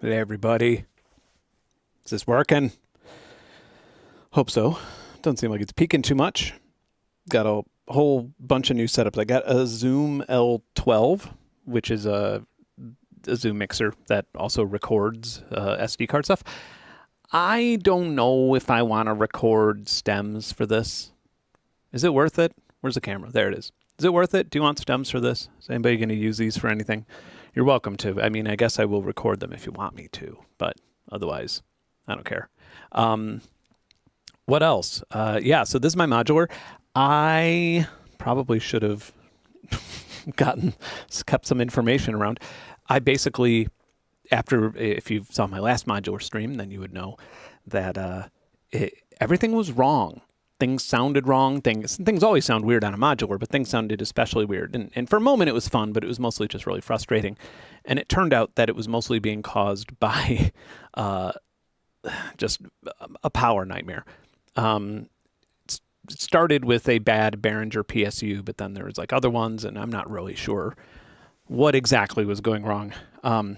Hey everybody. Is this working? Hope so. Doesn't seem like it's peaking too much. Got a whole bunch of new setups. I got a Zoom L12, which is a Zoom mixer that also records SD card stuff. I don't know if I want to record stems for this. Is it worth it? Where's the camera? There it is. Is it worth it? Do you want stems for this? Is anybody going to use these for anything? You're welcome to. I mean, I guess I will record them if you want me to, but otherwise, I don't care. What else? Yeah, so this is my modular. I probably should have kept some information around. I basically, if you saw my last modular stream, then you would know that everything was wrong. Things sounded wrong. Things always sound weird on a modular, but things sounded especially weird. And for a moment it was fun, but it was mostly just really frustrating. And it turned out that it was mostly being caused by just a power nightmare. It started with a bad Behringer PSU, but then there was like other ones, and I'm not really sure what exactly was going wrong.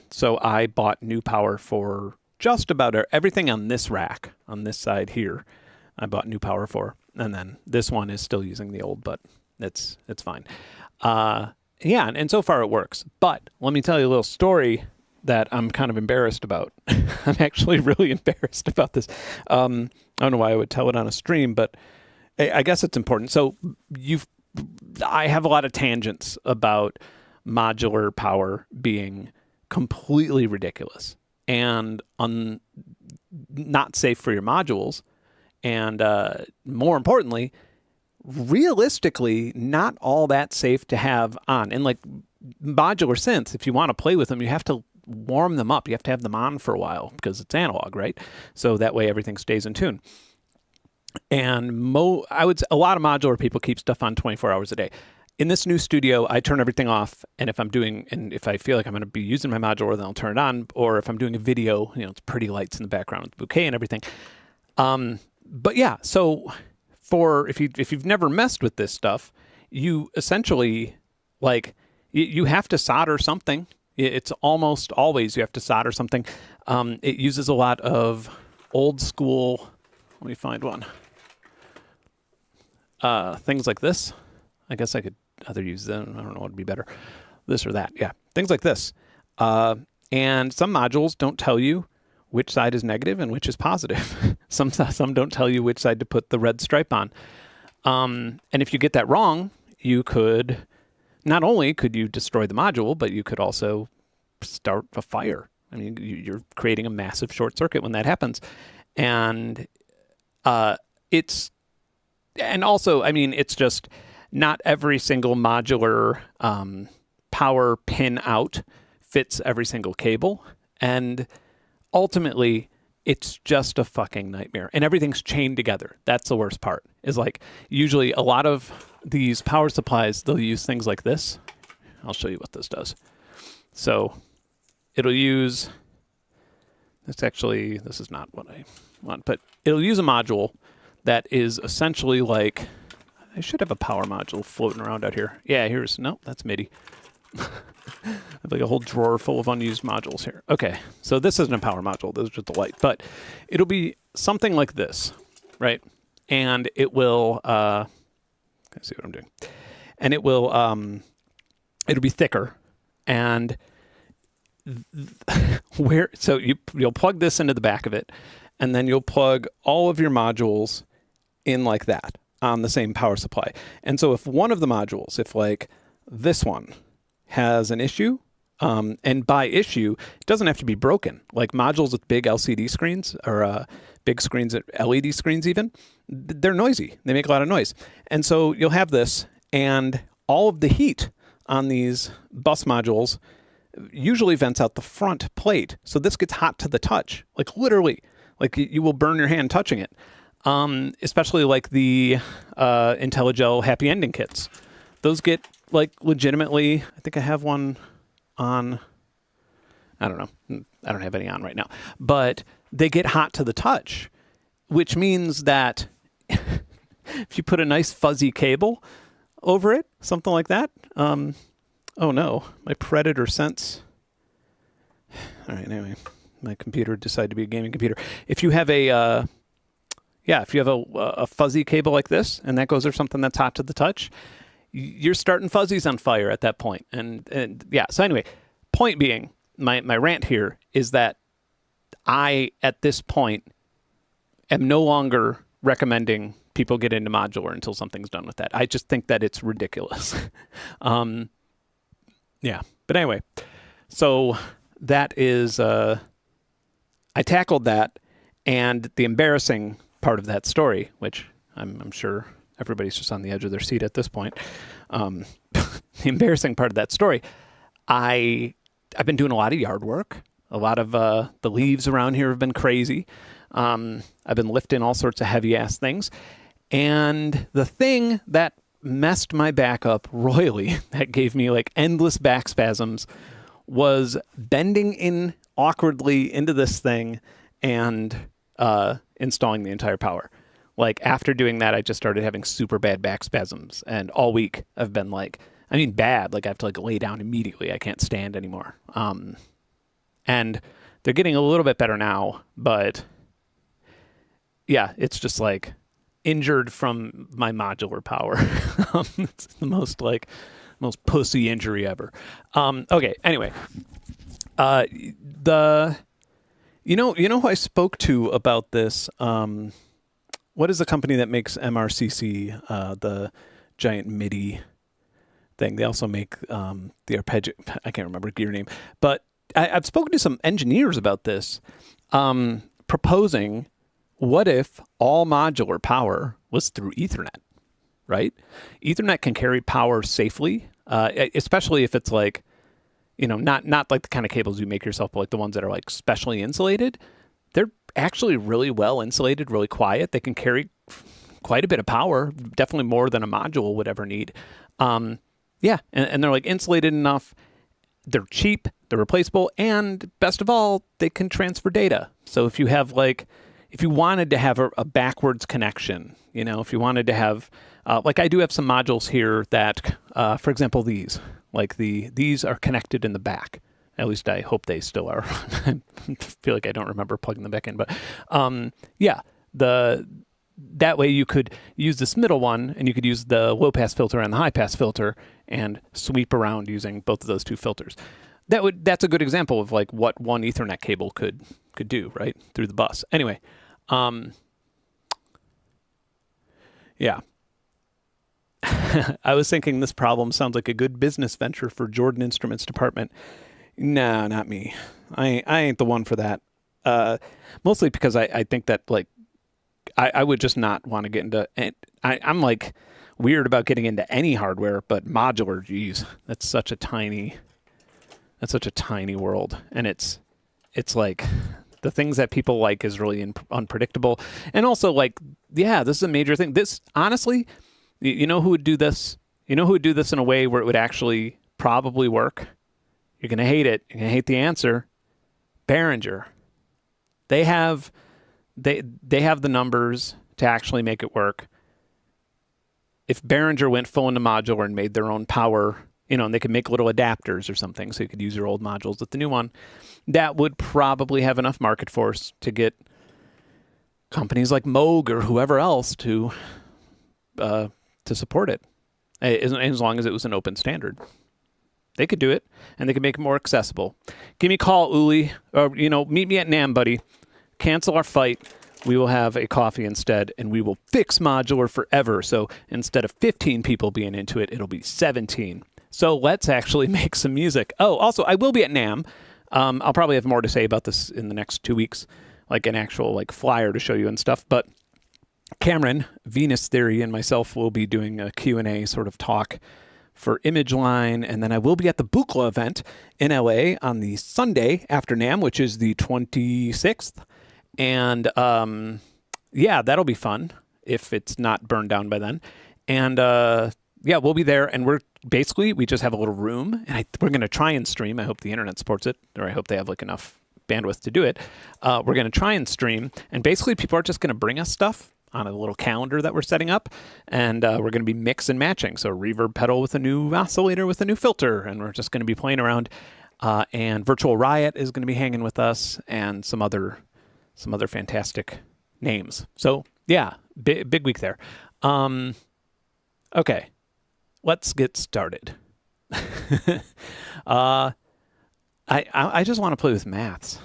So I bought new power for just about everything on this rack, on this side here. I bought new power for, and then this one is still using the old, but it's fine. Yeah, and so far it works. But let me tell you a little story that I'm kind of embarrassed about. I'm actually really embarrassed about this. I don't know why I would tell it on a stream, but I guess it's important. So I have a lot of tangents about modular power being completely ridiculous and not safe for your modules. And more importantly, realistically, not all that safe to have on. And like modular synths, if you want to play with them, you have to warm them up. You have to have them on for a while because it's analog, right? So that way everything stays in tune. And a lot of modular people keep stuff on 24 hours a day. In this new studio, I turn everything off, and if I feel like I'm going to be using my modular, then I'll turn it on. Or if I'm doing a video, it's pretty lights in the background with bouquet and everything. But yeah, so if you've never messed with this stuff, you essentially you have to solder something. It's almost always you have to solder something. It uses a lot of old school. Let me find one. Things like this. I guess I could either use them. I don't know what would be better, this or that. Yeah, things like this. And some modules don't tell you which side is negative and which is positive. Some don't tell you which side to put the red stripe on. And if you get that wrong, you could, not only could you destroy the module, but you could also start a fire. I mean, you're creating a massive short circuit when that happens. And it's just not every single modular power pin out fits every single cable. And ultimately, it's just a fucking nightmare. And everything's chained together. That's the worst part. Is like, usually a lot of these power supplies, they'll use things like this. I'll show you what this does. So it'll use, this is not what I want, but it'll use a module that is essentially like, I should have a power module floating around out here. Yeah, no, that's MIDI. I have like a whole drawer full of unused modules here. Okay, so this isn't a power module. This is just a light. But it'll be something like this, right? And it will, let's see what I'm doing. And it will, it'll be thicker. And so you'll plug this into the back of it, and then you'll plug all of your modules in like that on the same power supply. And so if one of the modules, if like this one, has an issue, and by issue, it doesn't have to be broken. Like modules with big LCD screens or big screens, LED screens even, they're noisy. They make a lot of noise. And so you'll have this, and all of the heat on these bus modules usually vents out the front plate. So this gets hot to the touch, like literally, like you will burn your hand touching it. Especially like the IntelliGel happy ending kits. Those get like legitimately, I think I have one on, I don't know. I don't have any on right now, but they get hot to the touch, which means that if you put a nice fuzzy cable over it, something like that. Oh no, my Predator Sense. All right, anyway, my computer decided to be a gaming computer. If you have a if you have a fuzzy cable like this, and that goes over something that's hot to the touch, you're starting fuzzies on fire at that point. And yeah, so anyway, point being, my rant here is that I, at this point, am no longer recommending people get into modular until something's done with that. I just think that it's ridiculous. Yeah, but anyway, so that is, I tackled that, and the embarrassing part of that story, which I'm sure everybody's just on the edge of their seat at this point. The embarrassing part of that story, I've been doing a lot of yard work. A lot of the leaves around here have been crazy. I've been lifting all sorts of heavy ass things. And the thing that messed my back up royally, that gave me like endless back spasms, was bending in awkwardly into this thing and installing the entire power. Like after doing that, I just started having super bad back spasms, and all week I've been like, I mean bad, like I have to like lay down immediately. I can't stand anymore. And they're getting a little bit better now, but yeah, it's just like injured from my modular power. It's the most pussy injury ever. Okay, anyway, you know who I spoke to about this? What is the company that makes MRCC, the giant MIDI thing? They also make the arpeggio. I can't remember gear name, but I've spoken to some engineers about this, proposing, what if all modular power was through Ethernet, right? Ethernet can carry power safely, especially if it's like, not like the kind of cables you make yourself, but like the ones that are like specially insulated. They're actually really well insulated, really quiet. They can carry quite a bit of power, definitely more than a module would ever need. Yeah, and they're like insulated enough. They're cheap, they're replaceable, and best of all, they can transfer data. So if you have if you wanted to have a backwards connection, if you wanted to have, like I do have some modules here that, for example, these are connected in the back. At least I hope they still are. I feel like I don't remember plugging them back in, but yeah, that way you could use this middle one, and you could use the low pass filter and the high pass filter and sweep around using both of those two filters. That's a good example of like what one Ethernet cable could do, right, through the bus. Anyway, yeah. I was thinking this problem sounds like a good business venture for Jordan Instruments department. No, not me. I ain't the one for that. Mostly because I think that like I would just not want to get into. I'm like weird about getting into any hardware, but modular, geez, that's such a tiny world, and it's like the things that people like is really unpredictable, and also like, yeah, this is a major thing. This honestly, you know who would do this? You know who would do this in a way where it would actually probably work? You're gonna hate it. You're gonna hate the answer. Behringer. They have the numbers to actually make it work. If Behringer went full into modular and made their own power, and they could make little adapters or something, so you could use your old modules with the new one, that would probably have enough market force to get companies like Moog or whoever else to support it, as long as it was an open standard. They could do it, and they could make it more accessible. Give me a call, Uli, or meet me at NAMM, buddy. Cancel our fight. We will have a coffee instead, and we will fix modular forever. So instead of 15 people being into it, it'll be 17. So let's actually make some music. Oh, also, I will be at NAMM. I'll probably have more to say about this in the next 2 weeks, like an actual flyer to show you and stuff. But Cameron, Venus Theory, and myself will be doing a Q&A sort of talk for ImageLine, and then I will be at the Buchla event in LA on the Sunday after NAMM, which is the 26th. And yeah, that'll be fun if it's not burned down by then. And yeah, we'll be there, and we just have a little room, and we're going to try and stream. I hope the internet supports it, or I hope they have enough bandwidth to do it. We're going to try and stream, and basically people are just going to bring us stuff on a little calendar that we're setting up, and we're going to be mix and matching. So reverb pedal with a new oscillator with a new filter, and we're just going to be playing around. And Virtual Riot is going to be hanging with us, and some other fantastic names. So yeah, big week there. Okay, let's get started. I just want to play with maths.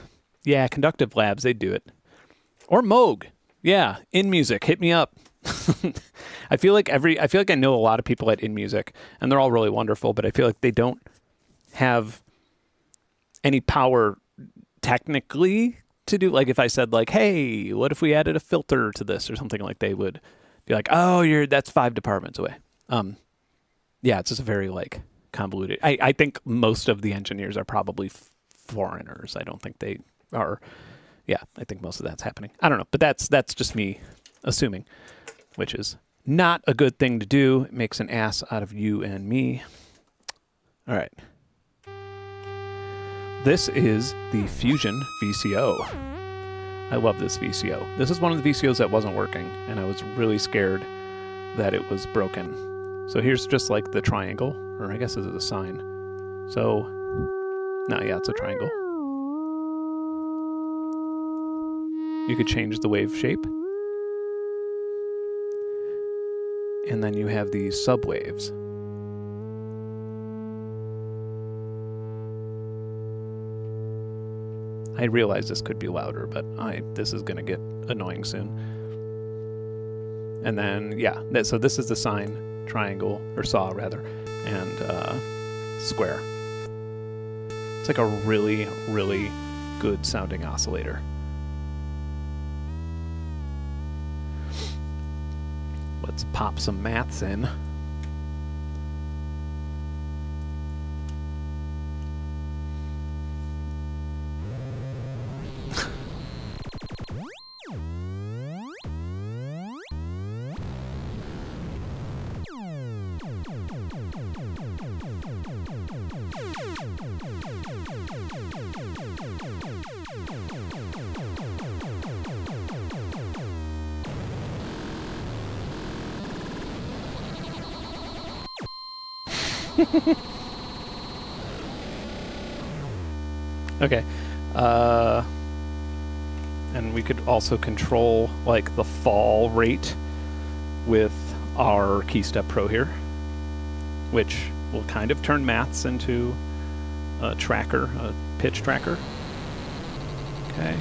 Yeah, Conductive Labs, they do it. Or Moog. Yeah, InMusic, hit me up. I feel like I know a lot of people at InMusic, and they're all really wonderful, but I feel like they don't have any power technically to do, like if I said like, hey, what if we added a filter to this or something, like they would be like, oh, that's 5 departments away. Yeah, it's just very like convoluted. I think most of the engineers are probably foreigners. I don't think they are. Yeah, I think most of that's happening. I don't know, but that's just me assuming, which is not a good thing to do. It makes an ass out of you and me. All right. This is the Fusion VCO. I love this VCO. This is one of the VCOs that wasn't working, and I was really scared that it was broken. So here's just like the triangle, or I guess this is a sine. So, no, yeah, it's a triangle. You could change the wave shape. And then you have these subwaves. I realize this could be louder, but this is going to get annoying soon. And then, yeah, so this is the sine, triangle, or saw rather, and square. It's like a really, really good sounding oscillator. Let's pop some maths in. Okay, and we could also control like the fall rate with our KeyStep Pro here, which will kind of turn maths into a tracker, a pitch tracker. Okay,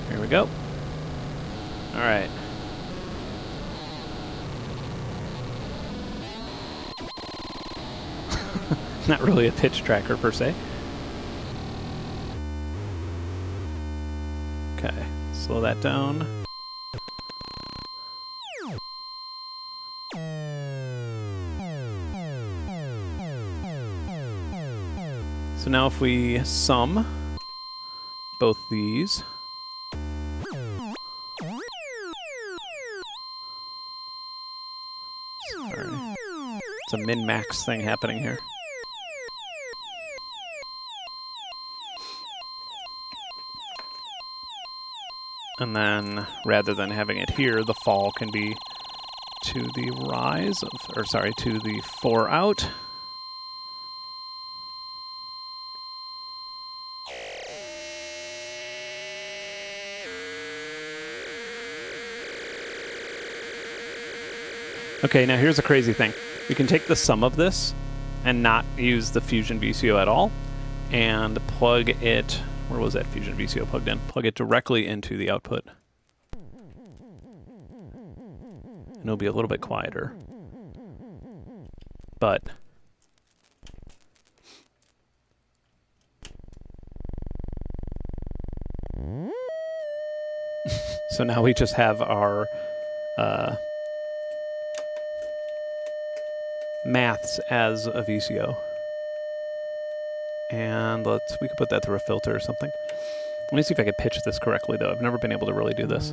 here we go. All right. Not really a pitch tracker per se. Okay, slow that down. So now if we sum both these, sorry, it's a min-max thing happening here. And then, rather than having it here, the fall can be to the rise of, or sorry, to the 4 out. Okay, now here's a crazy thing. We can take the sum of this and not use the Fusion VCO at all, and plug it. Where was that Fusion VCO plugged in? Plug it directly into the output. And it'll be a little bit quieter. But so now we just have our maths as a VCO. And we could put that through a filter or something. Let me see if I can pitch this correctly, though. I've never been able to really do this.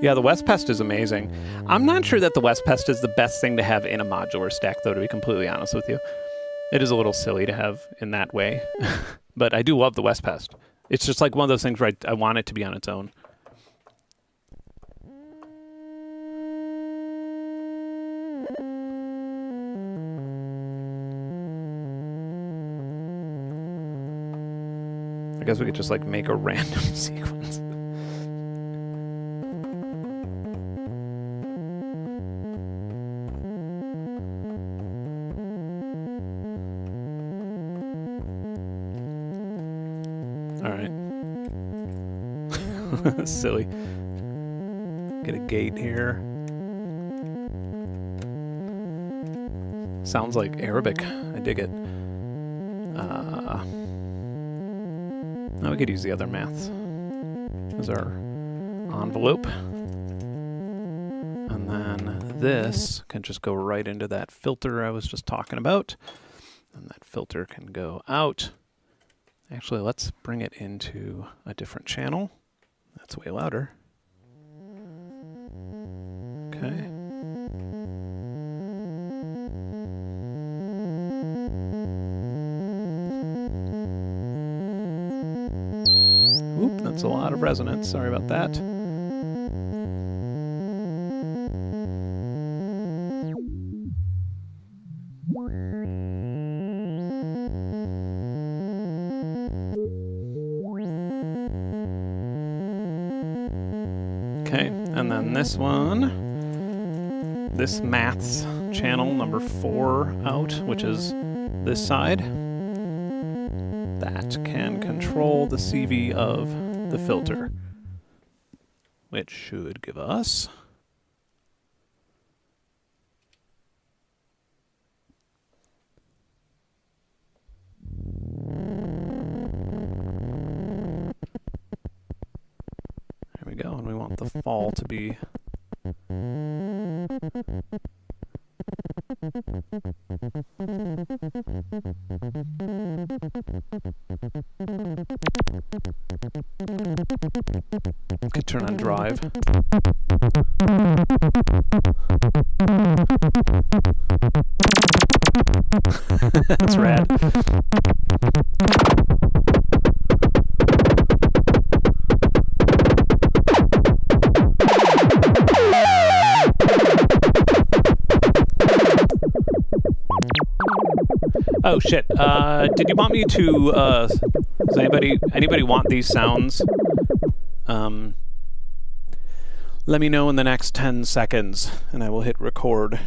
Yeah, the West Pest is amazing. I'm not sure that the West Pest is the best thing to have in a modular stack, though, to be completely honest with you. It is a little silly to have in that way. But I do love the West Pest. It's just like one of those things where I want it to be on its own. I guess we could just like make a random sequence. All right. Silly. Get a gate here. Sounds like Arabic. I dig it. Now we could use the other maths as our envelope. And then this can just go right into that filter I was just talking about. And that filter can go out. Actually, let's bring it into a different channel. That's way louder. Okay. Oop, that's a lot of resonance. Sorry about that. Okay, and then this one, this maths channel number 4 out, which is this side, that can control the CV of the filter, which should give us go, and we want the fall to be could turn on drive. That's rad. Oh shit! Did you want me to? Does anybody want these sounds? Let me know in the next 10 seconds, and I will hit record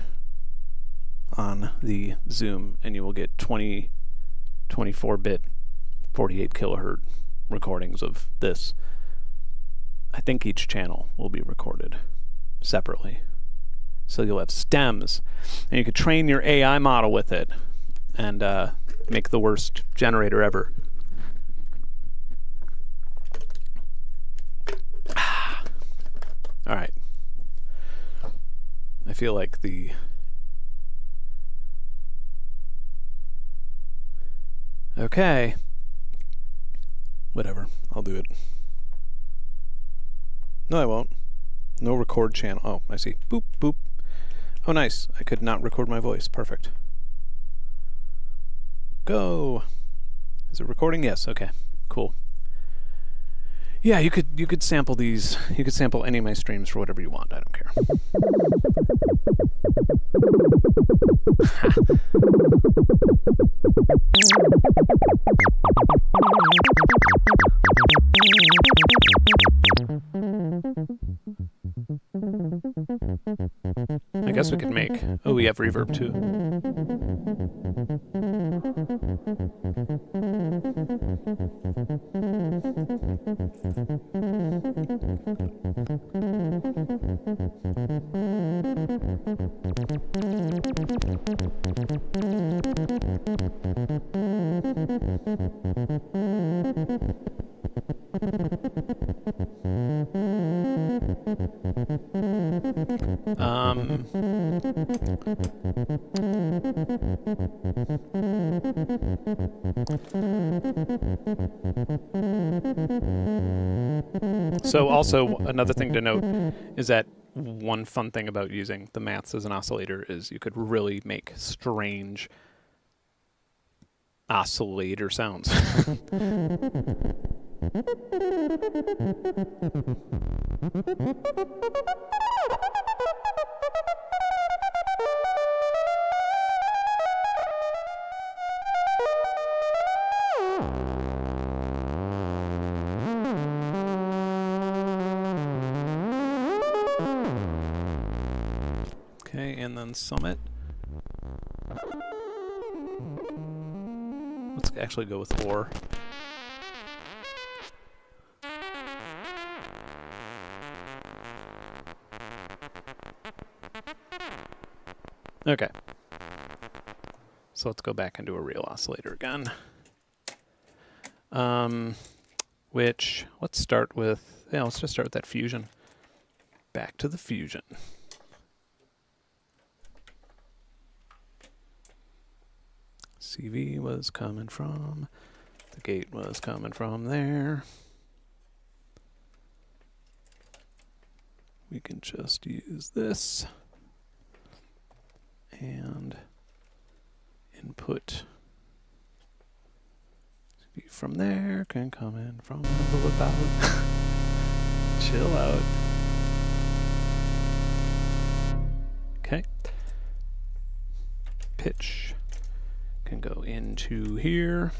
on the Zoom, and you will get 24-bit, 48 kilohertz recordings of this. I think each channel will be recorded separately, so you'll have stems, and you could train your AI model with it. And make the worst generator ever. All right. I feel like the okay. Whatever. I'll do it. No, I won't. No record channel. Oh, I see. Boop, boop. Oh, nice. I could not record my voice. Perfect. Go. Is it recording? Yes. Okay. Cool. Yeah, you could sample these. You could sample any of my streams for whatever you want. I don't care. I guess we could make. Oh, we have reverb too. So also another thing to note is that one fun thing about using the maths as an oscillator is you could really make strange oscillator sounds. and then Summit. Let's actually go with or. Okay. So let's go back and do a real oscillator again. Which, let's start with, yeah, let's just start with that Fusion. Back to the Fusion. CV was coming from, the gate was coming from there. We can just use this. And input from there can come in from about. Chill out. Okay. Pitch can go into here.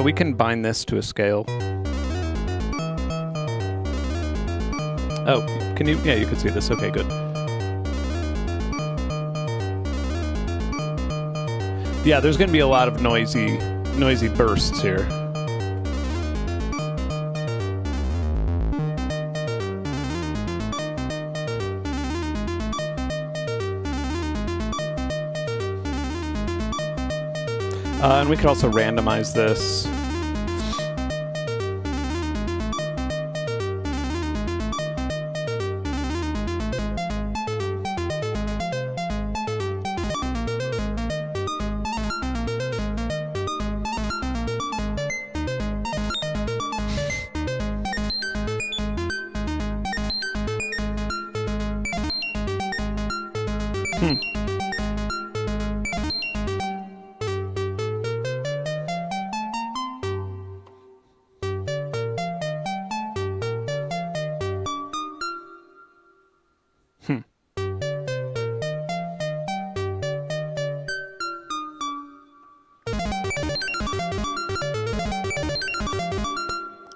We can bind this to a scale. Oh, can you? Yeah, you can see this. Okay, good. Yeah, there's going to be a lot of noisy bursts here. And we could also randomize this.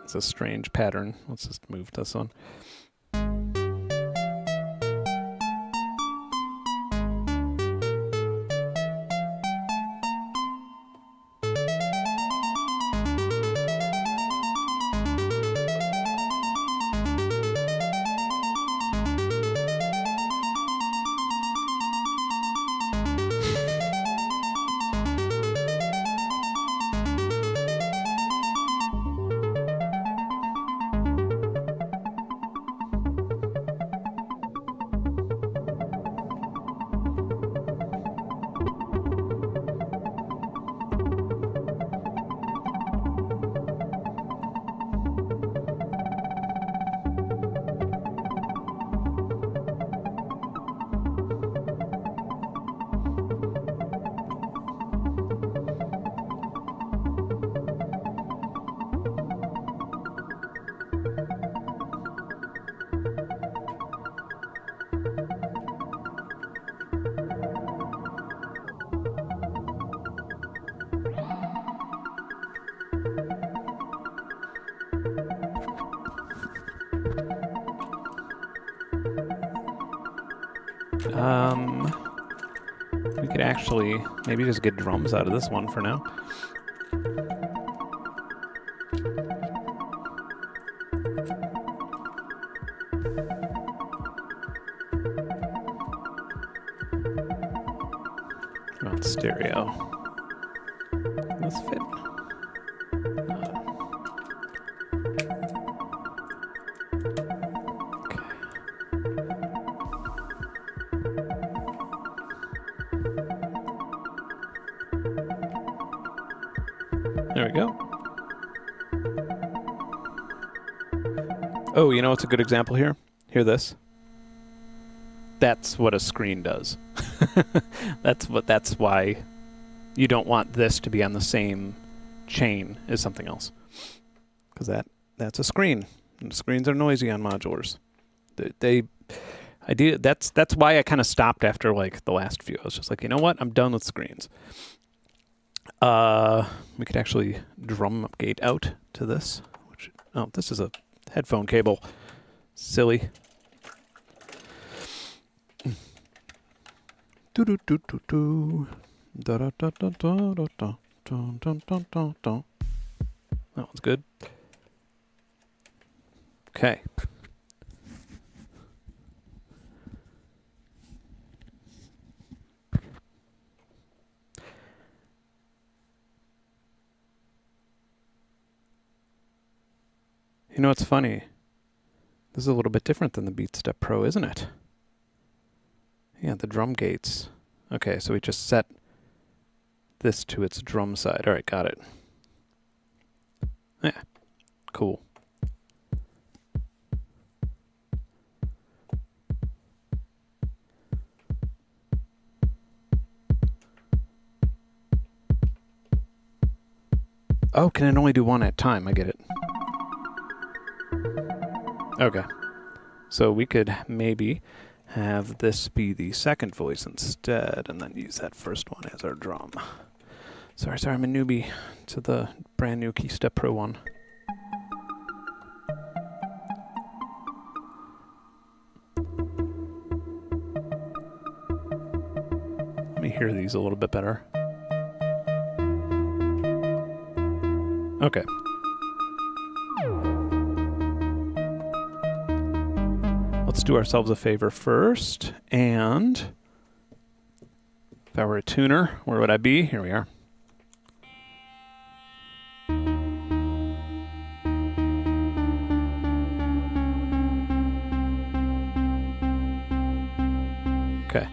It's a strange pattern. Let's just move this one. We could actually maybe just get drums out of this one for now. Not stereo. Let's fit. There we go. Oh, you know what's a good example here? Hear this? That's what a screen does. That's why you don't want this to be on the same chain is something else. Because that's a screen. And screens are noisy on modulars. That's why I kind of stopped after like the last few. I was just like, you know what? I'm done with screens. We could actually drum gate out to this. Oh, this is a headphone cable. Silly. Do do do do do. Da da da da da da da. Dun, dun, dun, dun, dun. That one's good. Okay. You know what's funny? This is a little bit different than the BeatStep Pro, isn't it? Yeah, the drum gates. Okay, so we just set this to its drum side. All right, got it. Yeah, cool. Oh, can it only do one at a time? I get it. Okay. So we could maybe have this be the second voice instead, and then use that first one as our drum. Sorry, I'm a newbie to the brand new KeyStep Pro one. Let me hear these a little bit better. Okay. Let's do ourselves a favor first, and if I were a tuner, where would I be? Here we are. Okay.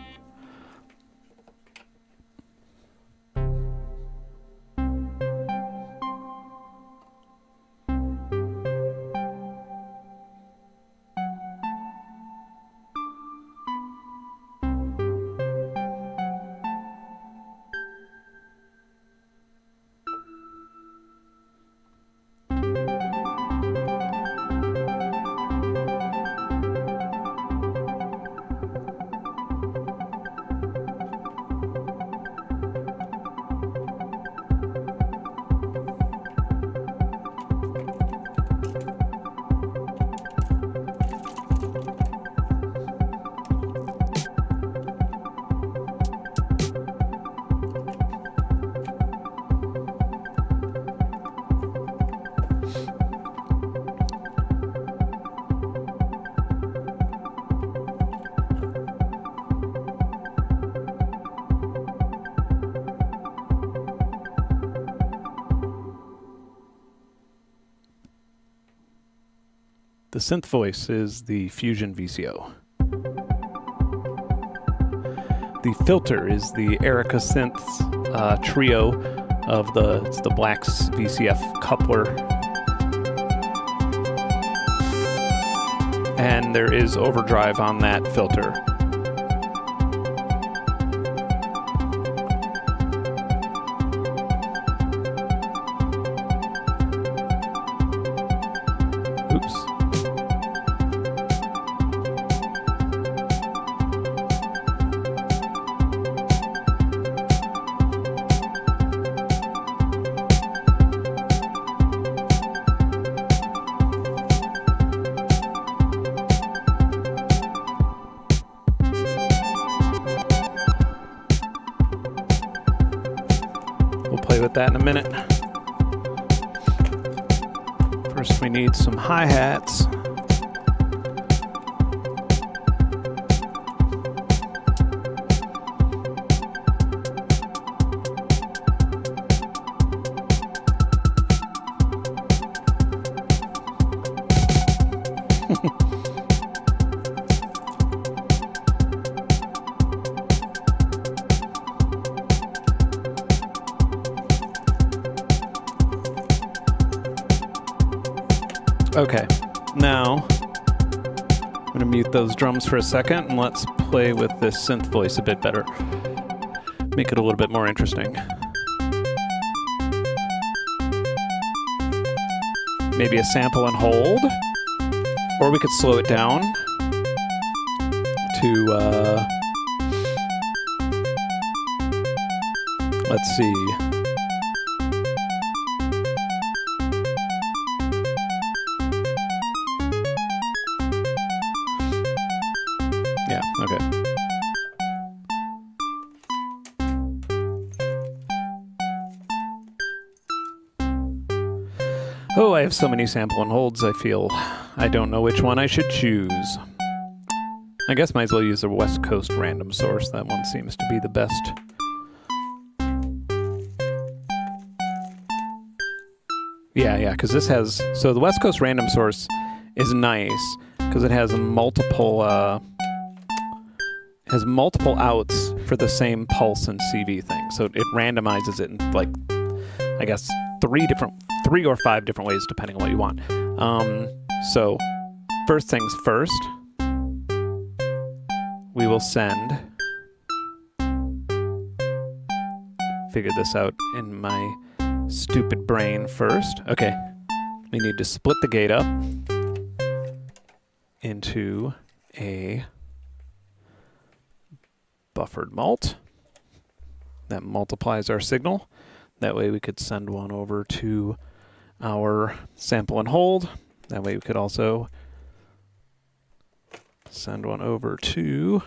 The synth voice is the Fusion VCO. The filter is the Erica Synths trio of the Black's VCF coupler. And there is overdrive on that filter. Play with that in a minute. First we need some hi-hats. Okay, now I'm going to mute those drums for a second and let's play with this synth voice a bit better. Make it a little bit more interesting. maybe a sample and hold, or we could slow it down to, let's see. Yeah, okay. Oh, I have so many sample and holds, I feel I don't know which one I should choose. I guess might as well use the West Coast random source. That one seems to be the best. Yeah, because this has, so the West Coast random source is nice because it has multiple outs for the same pulse and CV thing. So it randomizes it in, like, I guess three or five different ways depending on what you want. So first things first, we will send, figure this out in my stupid brain first. Okay, we need to split the gate up into a buffered mult. That multiplies our signal. That way we could send one over to our sample and hold. That way we could also send one over to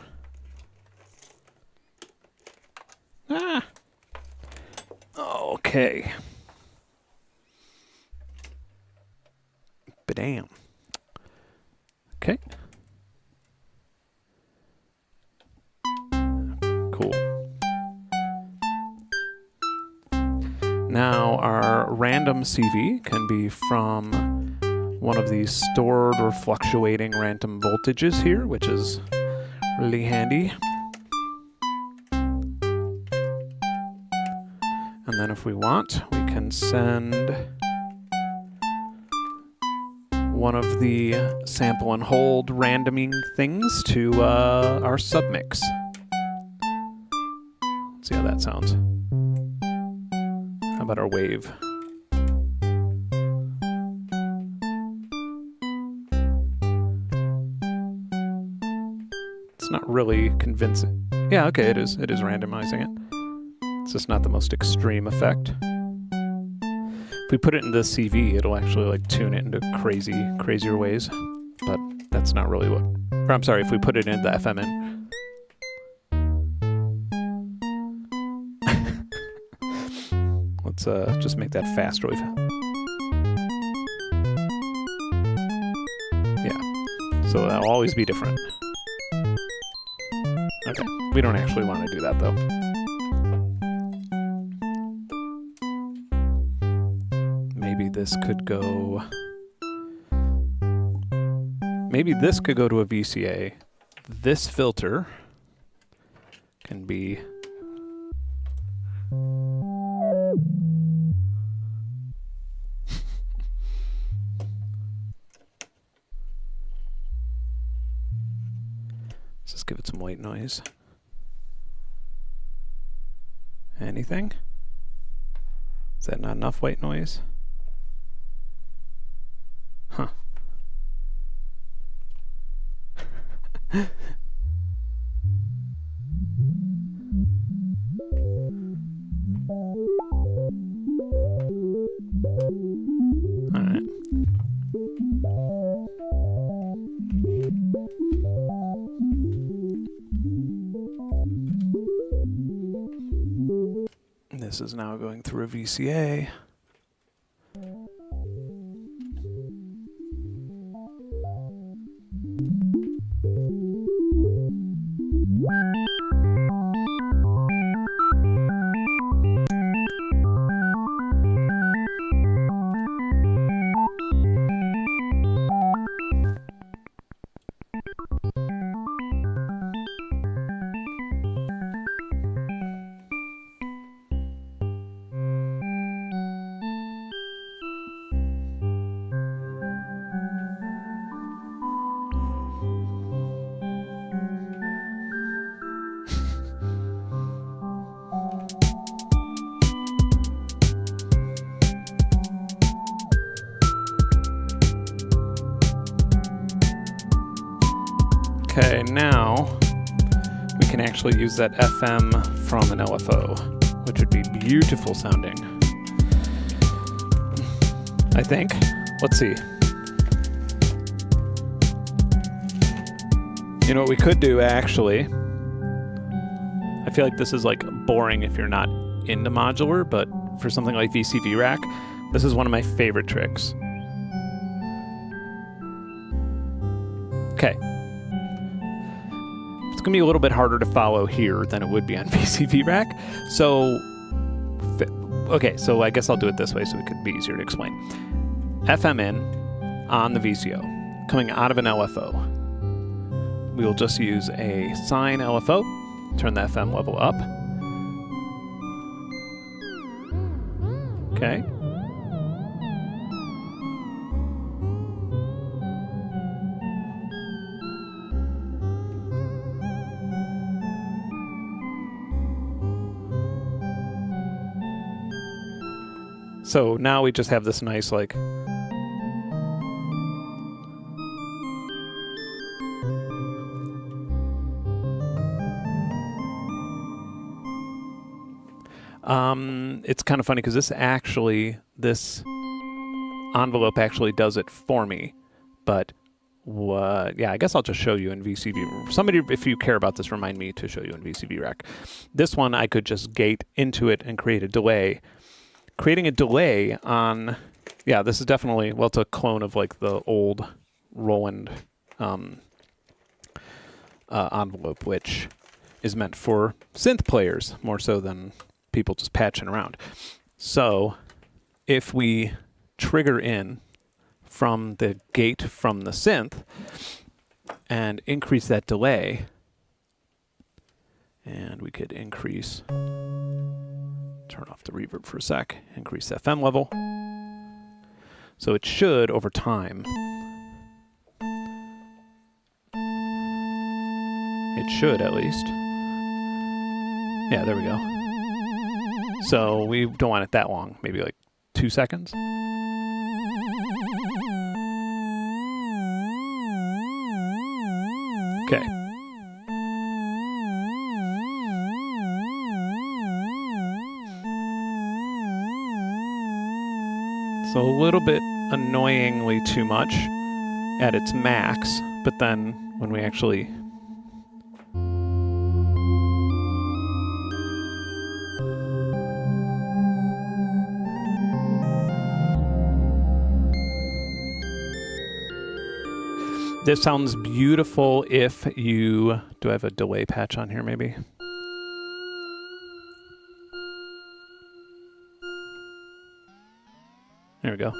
okay. Badam. Okay. Cool. Now our random CV can be from one of these stored or fluctuating random voltages here, which is really handy. And then if we want, we can send one of the sample and hold randoming things to our submix. Let's see how that sounds. How about our wave? It's not really convincing. Yeah, okay, it is randomizing it. It's just not the most extreme effect. If we put it into the CV, it'll actually like tune it into crazier ways. But that's not really what, or I'm sorry, if we put it into the FMN. Let's just make that fast really fast. Yeah, so that'll always be different. Okay, we don't actually want to do that though. Maybe this could go to a VCA. This filter can be let's just give it some white noise. Anything? Is that not enough white noise? Huh. All right. This is now going through a VCA. can actually use that FM from an LFO, which would be beautiful sounding. I think. Let's see. You know what we could do, actually? I feel like this is like boring if you're not into modular, but for something like VCV Rack, this is one of my favorite tricks. Okay. It's going to be a little bit harder to follow here than it would be on VCV Rack. So, okay, so I guess I'll do it this way so it could be easier to explain. FM in on the VCO, coming out of an LFO. We will just use a sine LFO, turn the FM level up. Okay. So now we just have this nice like it's kind of funny because this envelope actually does it for me, but yeah, I guess I'll just show you in VCV. Somebody, if you care about this, remind me to show you in VCV Rack. This one I could just gate into it and create a delay. Creating a delay on, yeah, this is definitely, well, it's a clone of like the old Roland envelope, which is meant for synth players more so than people just patching around. So if we trigger in from the gate from the synth and increase that delay, and we could increase, turn off the reverb for a sec, increase the FM level. So it should, over time, it should at least. Yeah, there we go. So we don't want it that long, maybe like 2 seconds. Okay. So a little bit annoyingly too much at its max, but then when we actually this sounds beautiful if you... Do I have a delay patch on here maybe? There we go.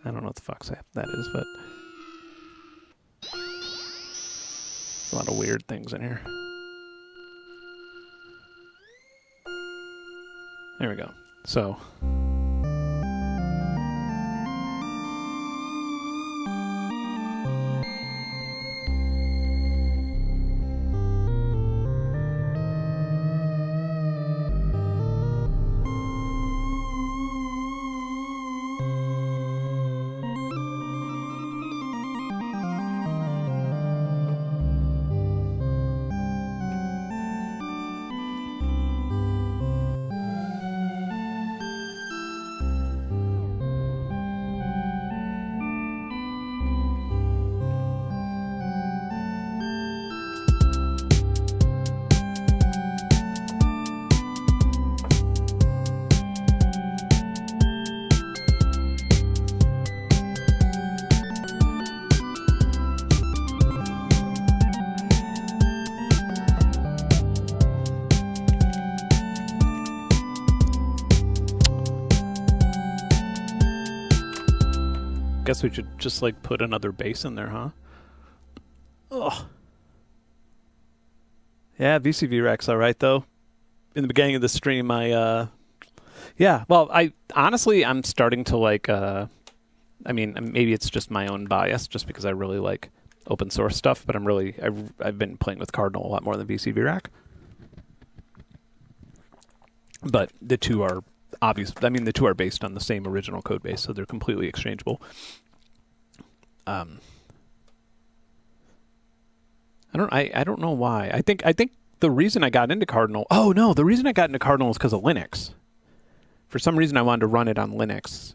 I don't know what the fuck that is, but... There's a lot of weird things in here. There we go. So... Guess we should just like put another bass in there, huh? Oh. Yeah, VCV Rack's all right though. In the beginning of the stream, yeah, well, I'm starting to like, I mean, maybe it's just my own bias, just because I really like open source stuff, but I've been playing with Cardinal a lot more than VCV Rack. But the two are obvious. I mean, the two are based on the same original code base, so they're completely exchangeable. I don't know why. I think the reason I got into Cardinal. Oh no, the reason I got into Cardinal is because of Linux. For some reason, I wanted to run it on Linux.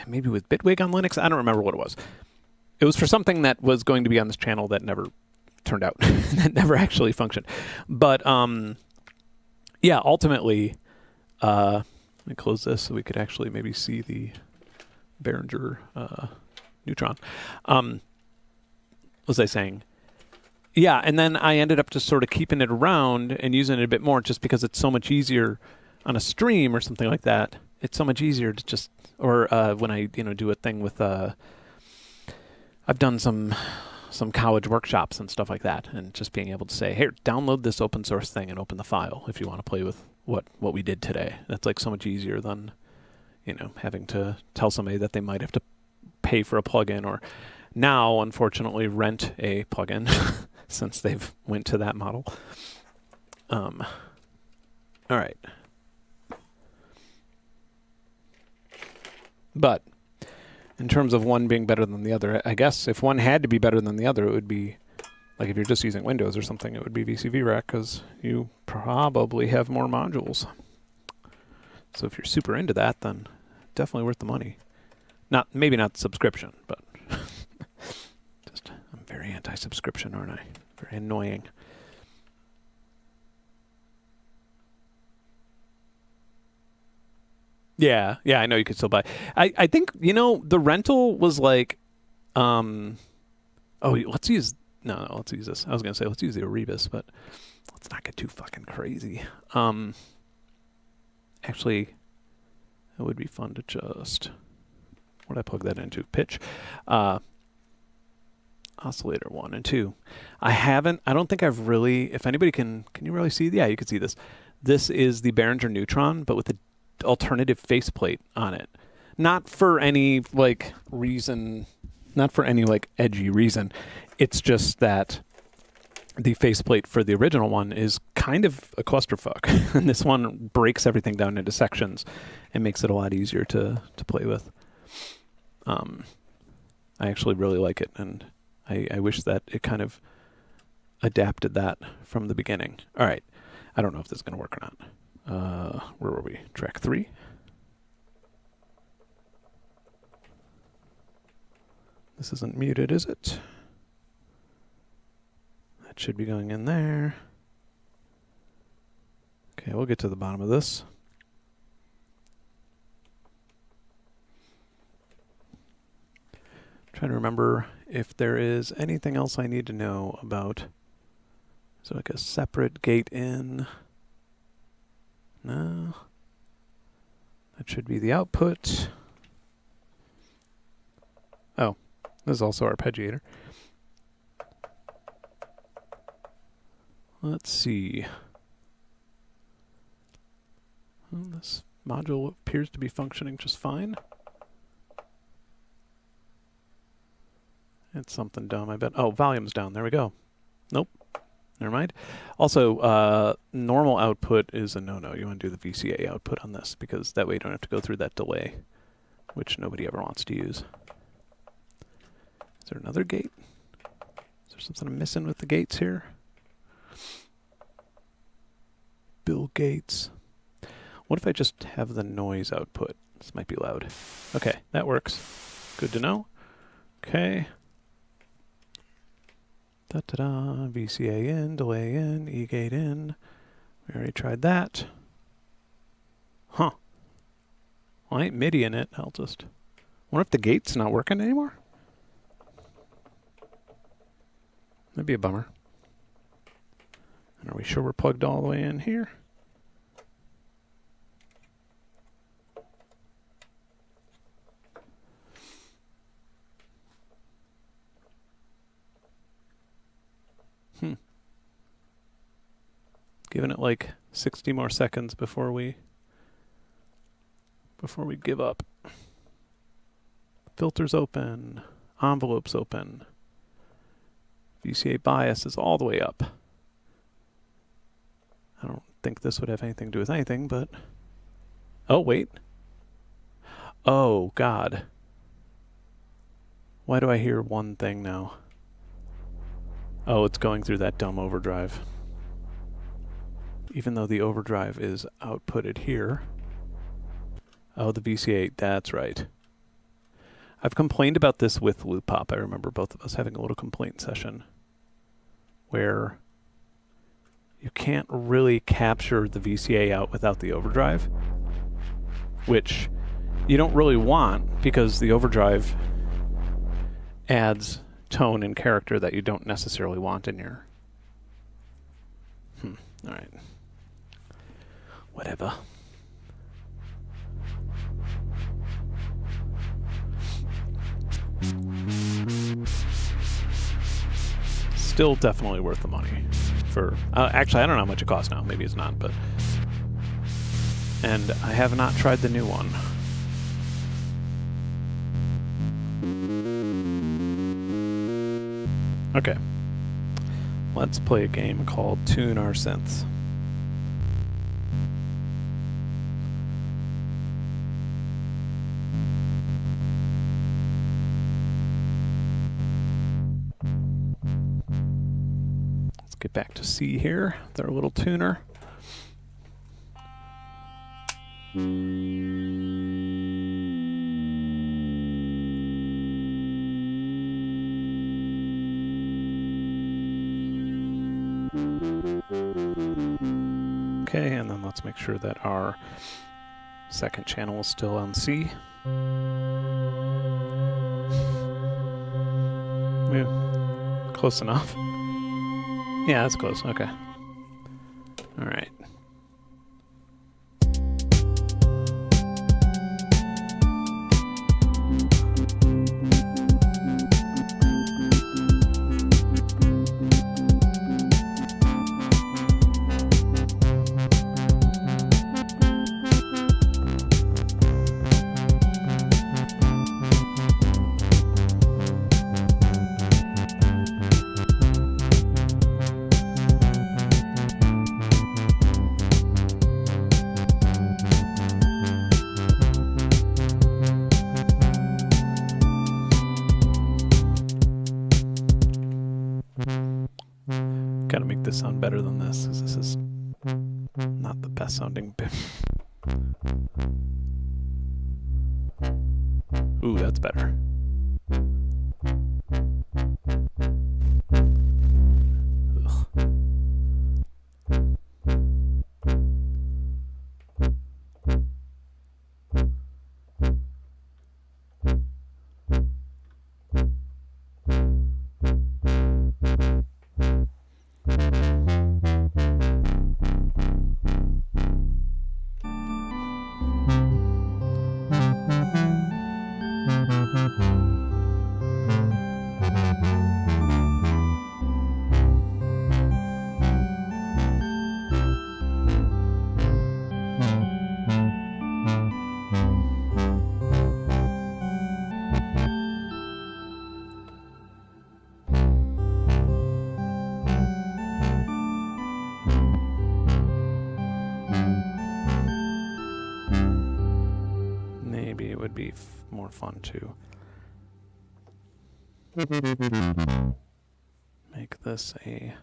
Maybe with Bitwig on Linux. I don't remember what it was. It was for something that was going to be on this channel that never turned out. That never actually functioned. But yeah, ultimately, let me close this so we could actually maybe see the Behringer neutron. What was I saying? Yeah, and then I ended up just sort of keeping it around and using it a bit more just because it's so much easier on a stream or something like that. It's so much easier to just, or when I do a thing with, I've done some college workshops and stuff like that, and just being able to say, here, download this open source thing and open the file if you want to play with what we did today. That's like so much easier than, having to tell somebody that they might have to pay for a plugin, or now, unfortunately, rent a plugin since they've went to that model. All right. But in terms of one being better than the other, I guess if one had to be better than the other, it would be, like if you're just using Windows or something, it would be VCV Rack because you probably have more modules. So if you're super into that, then definitely worth the money. Maybe not subscription, but just I'm very anti-subscription, aren't I? Very annoying. Yeah, I know you could still buy. I think, the rental was like, let's use this. I was going to say, let's use the Erebus, but let's not get too fucking crazy. Actually, it would be fun to just, what did I plug that into? Pitch. Oscillator 1 and 2. I don't think I've really, if anybody can you really see? Yeah, you can see this. This is the Behringer Neutron, but with the alternative faceplate on it. Not for any reason, not for any edgy reason. It's just that the faceplate for the original one is kind of a clusterfuck. And this one breaks everything down into sections and makes it a lot easier to play with. I actually really like it, and I wish that it kind of adapted that from the beginning. All right. I don't know if this is going to work or not. Where were we? Track 3. This isn't muted, is it? That should be going in there. Okay, we'll get to the bottom of this. Trying to remember if there is anything else I need to know about. So like a separate gate in. No. That should be the output. Oh, this is also arpeggiator. Let's see. Well, this module appears to be functioning just fine. It's something dumb, I bet. Oh, volume's down. There we go. Nope. Never mind. Also, normal output is a no-no. You want to do the VCA output on this because that way you don't have to go through that delay, which nobody ever wants to use. Is there another gate? Is there something I'm missing with the gates here? Bill Gates. What if I just have the noise output? This might be loud. Okay, that works. Good to know. Okay. Da-da-da, VCA in, delay in, E-gate in. We already tried that. Huh. Well, I ain't MIDI in it. I'll just... wonder if the gate's not working anymore? That'd be a bummer. And are we sure we're plugged all the way in here? Giving it like 60 more seconds before we give up. Filters open, envelopes open. VCA bias is all the way up. I don't think this would have anything to do with anything, but... oh, wait. Oh, God. Why do I hear one thing now? Oh, it's going through that dumb overdrive. Even though the overdrive is outputted here. Oh, the VCA, that's right. I've complained about this with Loop Pop. I remember both of us having a little complaint session where you can't really capture the VCA out without the overdrive, which you don't really want because the overdrive adds tone and character that you don't necessarily want in your... All right. Whatever. Still definitely worth the money. For actually, I don't know how much it costs now. Maybe it's not, but... And I have not tried the new one. Okay. Let's play a game called Tune Our Synths. Let's get back to C here, with our little tuner. Okay, and then let's make sure that our second channel is still on C. Yeah, close enough. Yeah, that's close. Okay. All right. Gotta make this sound better than this, because this is not the best sounding bit. Ooh, that's better. Ugh. Maybe it would be more fun to make this a...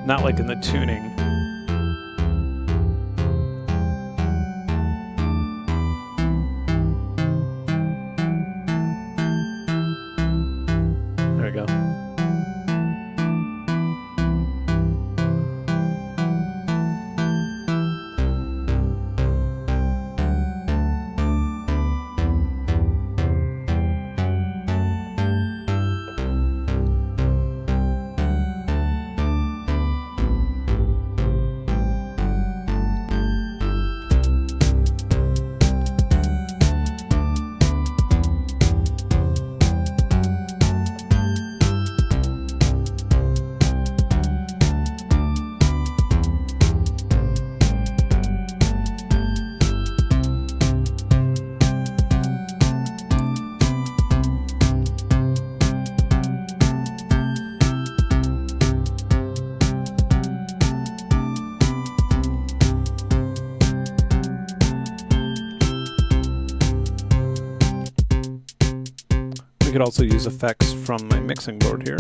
Not like in the tuning. There we go. could also use effects from my mixing board here.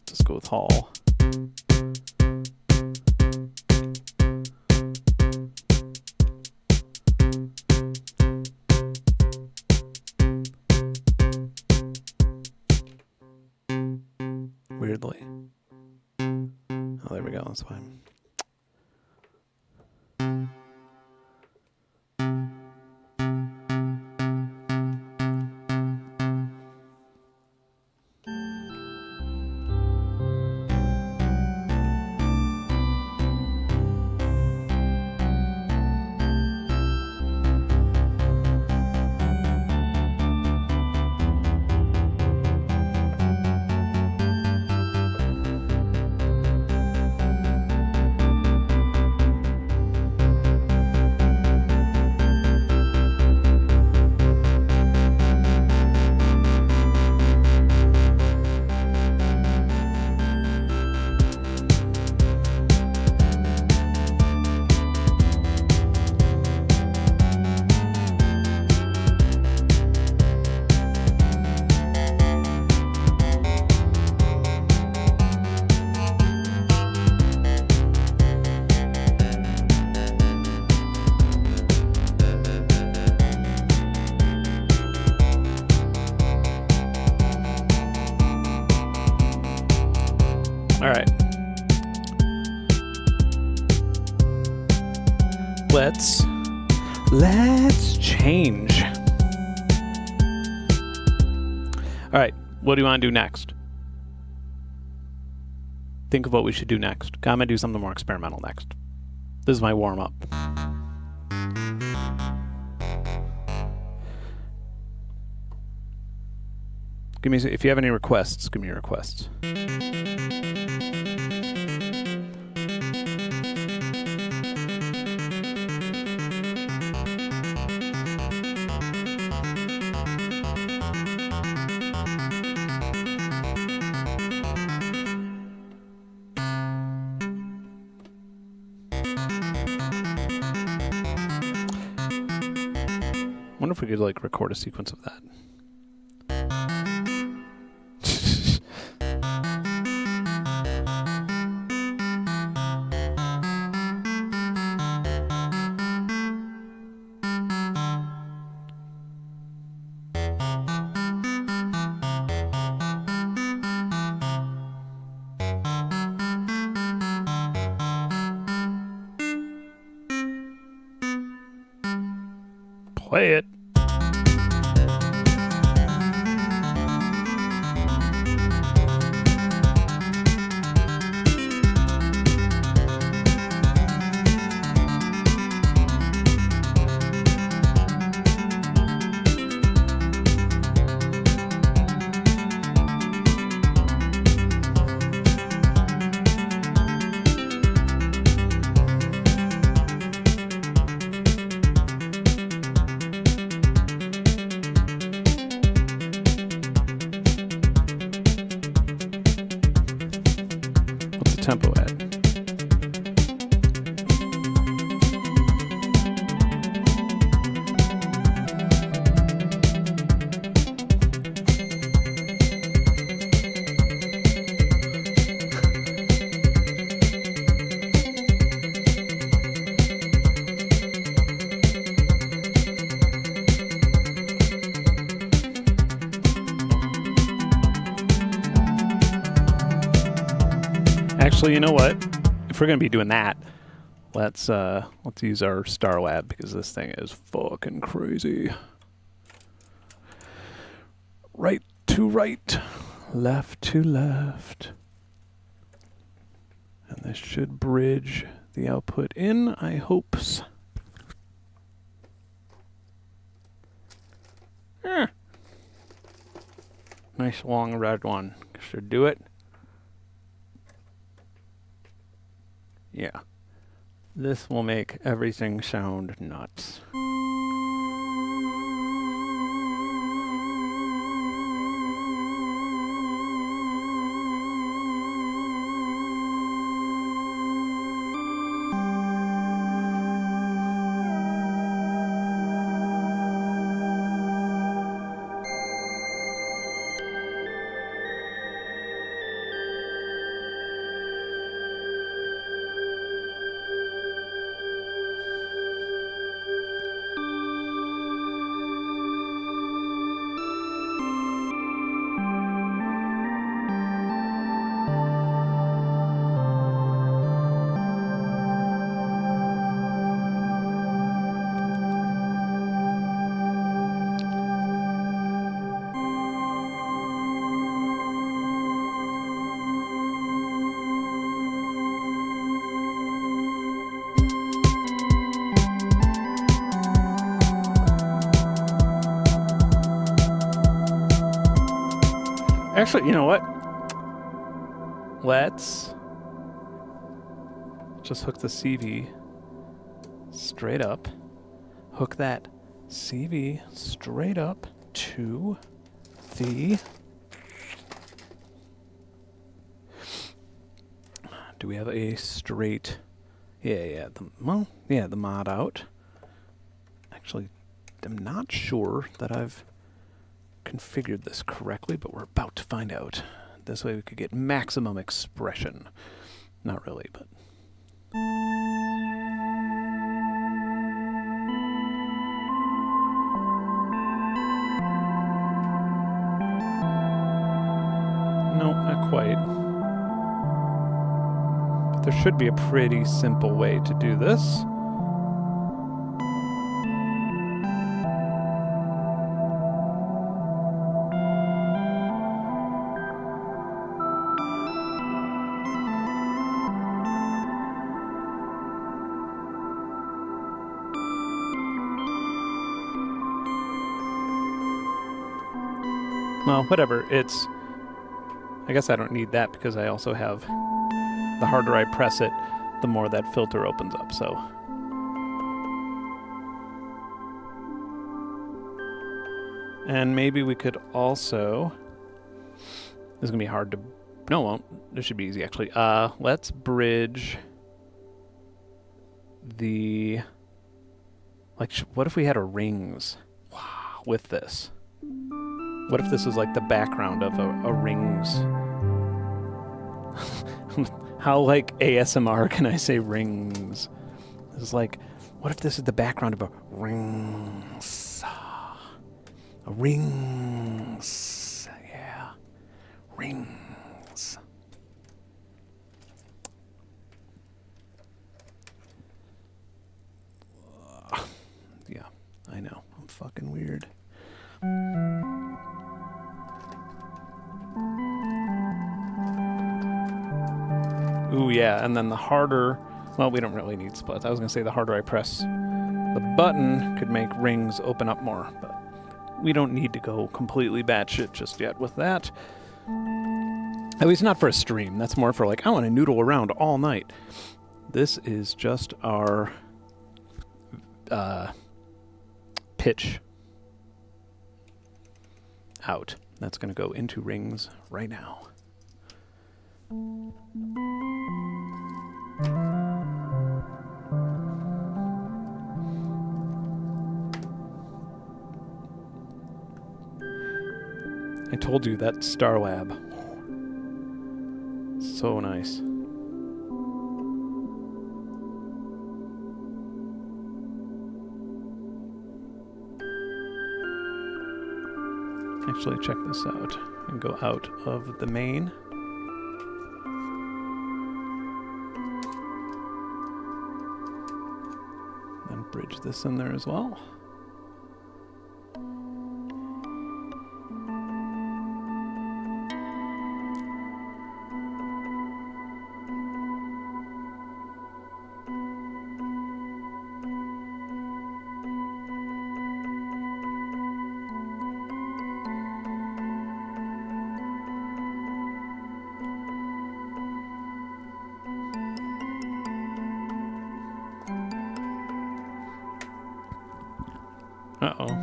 Just go with Hall. Weirdly. Oh, there we go. That's fine. All right. Let's change. All right, what do you want to do next? Think of what we should do next. I'm gonna do something more experimental next. This is my warm-up. Give me, if you have any requests, give me your requests. I wonder if we could like record a sequence of that. Play it. Tempo at. Actually, you know what? If we're gonna be doing that, let's use our Star Lab because this thing is fucking crazy. Right to right, left to left. And this should bridge the output in, I hopes. Nice long red one. Should do it. Yeah. This will make everything sound nuts. Actually, you know what? Let's just hook the CV straight up. Hook that CV straight up to the... Do we have a straight... Yeah, the mod out. Actually, I'm not sure that I've configured this correctly, but we're about to find out. This way we could get maximum expression. Not really, but... No, not quite. But there should be a pretty simple way to do this. Well, whatever, it's... I guess I don't need that because I also have... The harder I press it, the more that filter opens up, so... And maybe we could also... This is going to be hard to... No, it won't. This should be easy, actually. Let's bridge the... Like, what if we had a rings with this? What if this was like the background of a rings? How like ASMR can I say rings? This is like, what if this is the background of a rings? A rings, yeah, rings. Yeah, I know, I'm fucking weird. Ooh, yeah, and then the harder... Well, we don't really need splits. I was going to say the harder I press the button could make rings open up more, but we don't need to go completely batshit just yet with that. At least not for a stream. That's more for like, I want to noodle around all night. This is just our pitch out. That's going to go into rings right now. I told you that Star Lab. So nice. Actually, check this out. And go out of the main. Then bridge this in there as well. Uh-oh.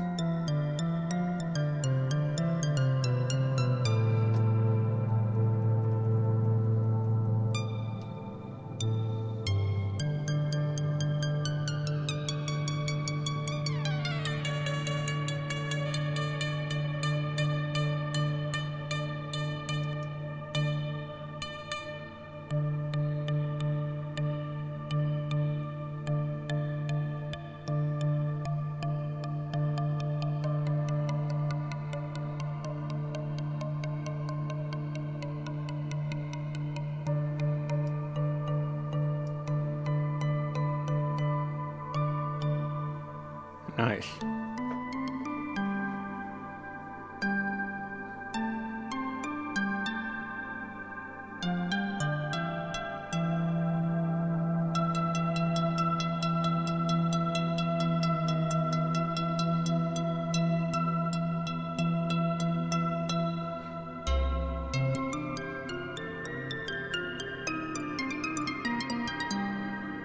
Nice.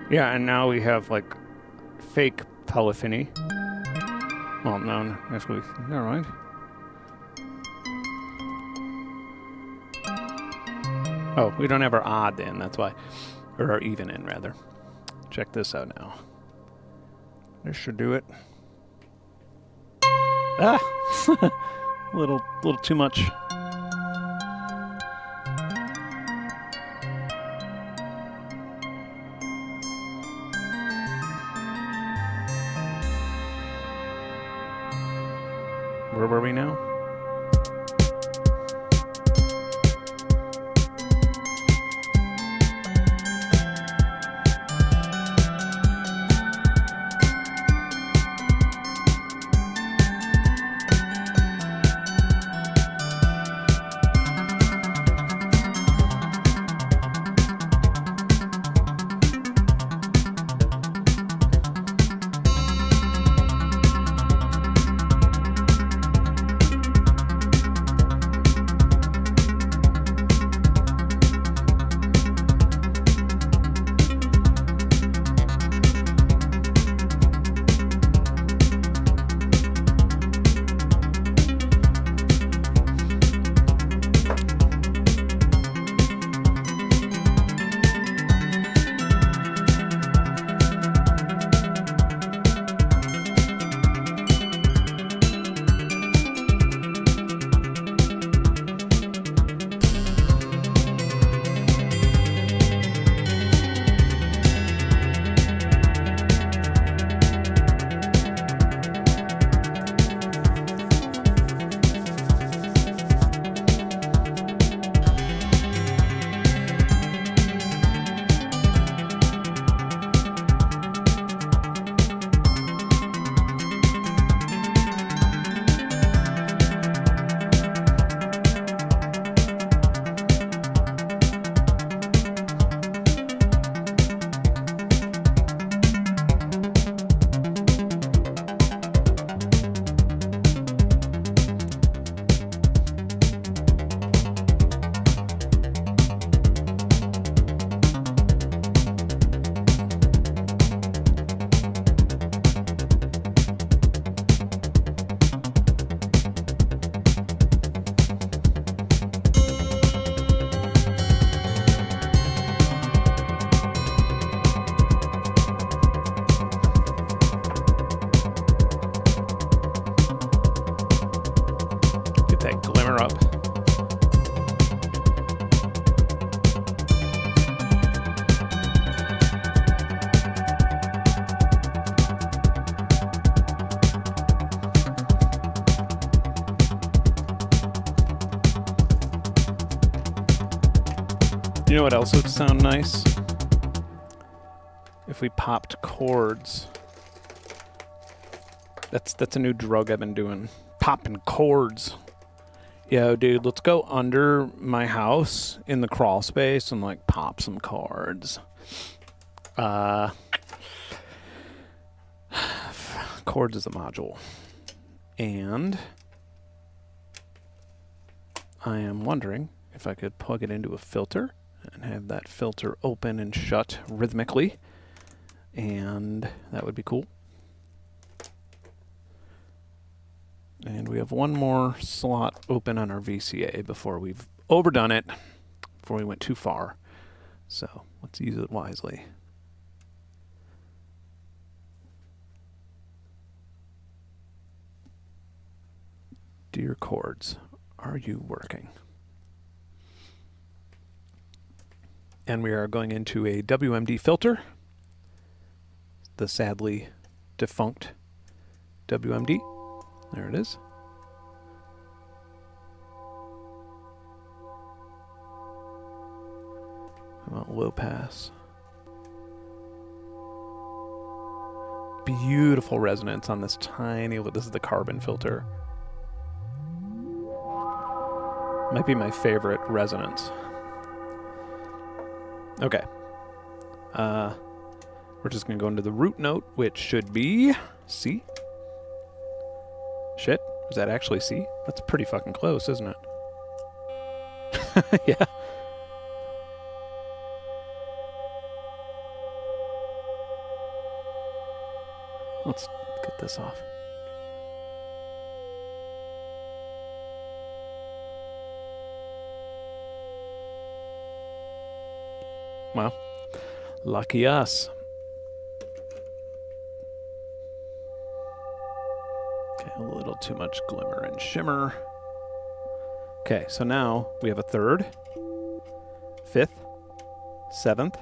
Yeah, and now we have like fake polyphony. Well, no, actually, never mind. Oh, we don't have our odd in, that's why. Or our even in, rather. Check this out now. This should do it. Ah! little too much. Where were we now? That glimmer up. You know what else would sound nice? If we popped chords. That's a new drug I've been doing. Popping chords. Yo, dude, let's go under my house in the crawl space and like pop some chords. Chords is a module. And I am wondering if I could plug it into a filter and have that filter open and shut rhythmically. And that would be cool. And we have one more slot open on our VCA before we've overdone it, before we went too far. So let's use it wisely. Dear chords, are you working? And we are going into a WMD filter, the sadly defunct WMD. There it is. How about low pass? Beautiful resonance on this tiny, this is the carbon filter. Might be my favorite resonance. Okay. We're just going to go into the root note, which should be C. Shit, is that actually C? That's pretty fucking close, isn't it? Yeah. Let's get this off. Well, lucky us. Okay, a little too much glimmer and shimmer. Okay, so now we have a third, fifth, seventh,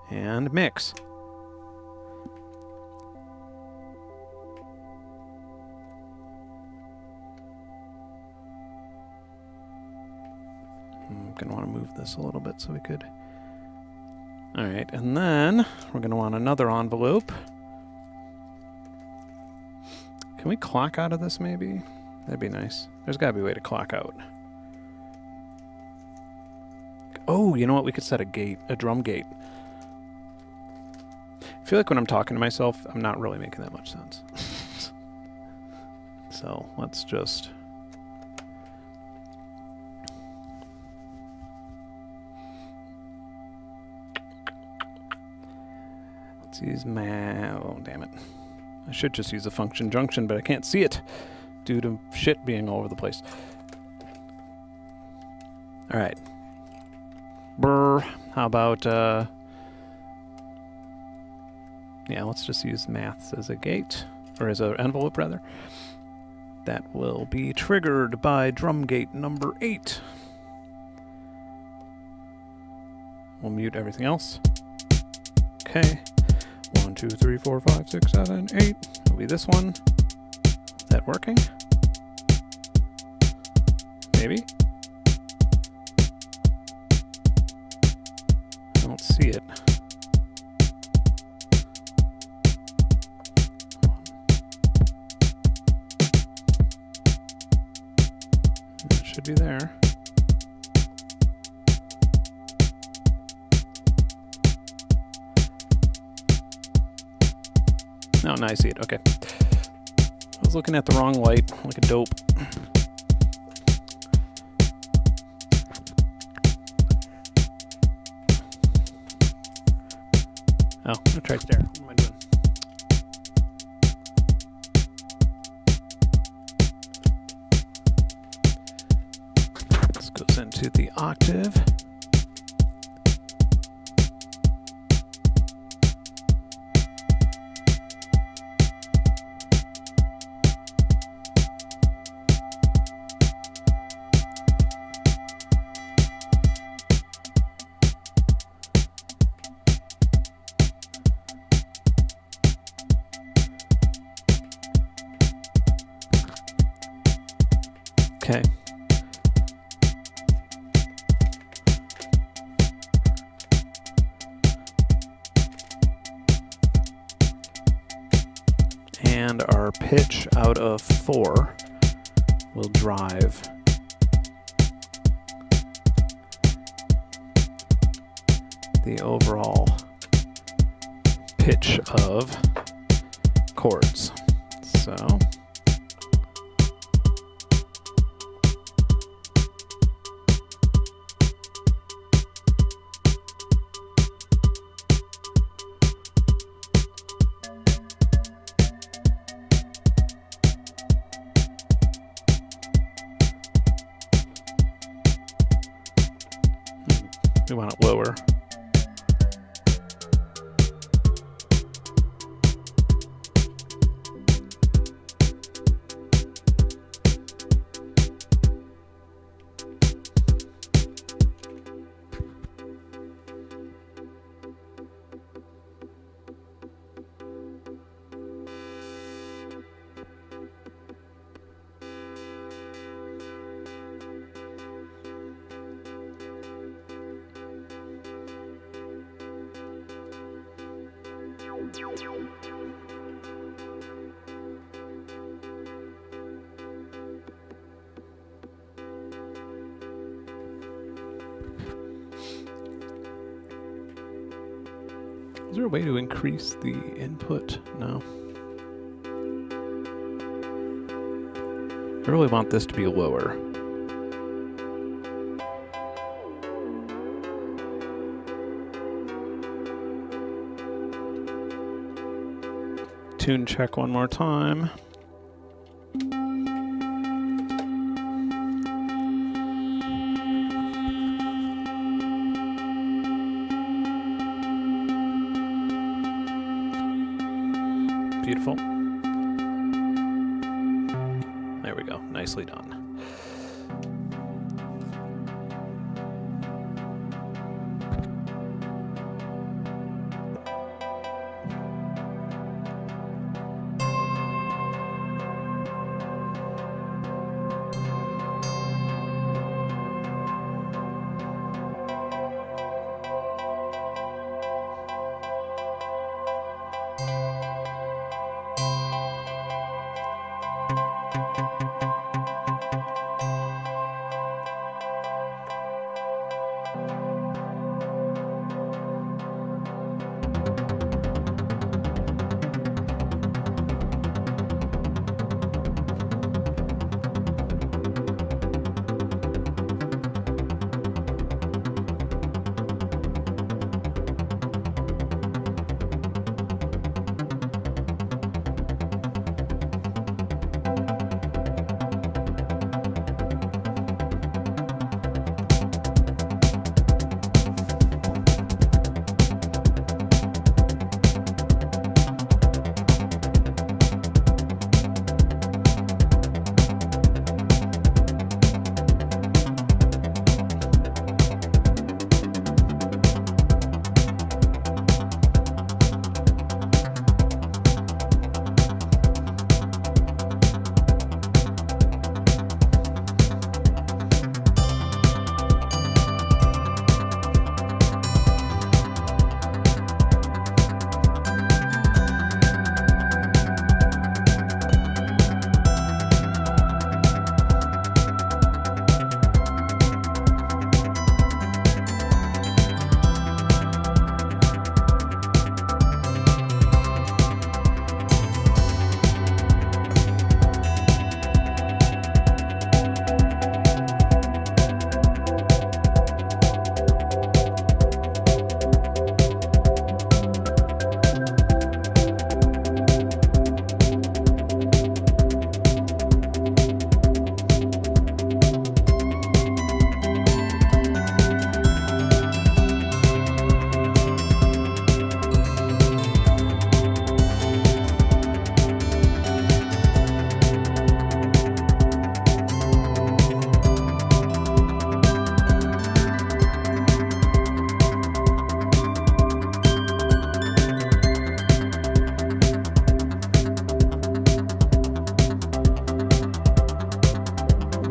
and mix. I'm going to want to move this a little bit so we could... All right, and then we're going to want another envelope. Can we clock out of this maybe? That'd be nice. There's got to be a way to clock out. Oh, you know what? We could set a gate, a drum gate. I feel like when I'm talking to myself, I'm not really making that much sense. So let's just... Let's use oh, damn it. I should just use a function junction, but I can't see it due to shit being all over the place. All right. Brr. How about, yeah, let's just use maths as a gate, or as an envelope, rather. That will be triggered by drum gate number 8. We'll mute everything else. Okay. 1, 2, 3, 4, 5, 6, 7, 8. It'll be this one. Is that working? Maybe? I don't see it. It should be there. Oh, now I see it. Okay. I was looking at the wrong light, like a dope. Oh, I'm gonna try stare. What am I doing? This goes into the octave. Okay. And our pitch out of 4 will drive the overall pitch of chords. So we want it lower. Is there a way to increase the input? No. I really want this to be lower. tune check one more time. Beautiful. There we go. Nicely done.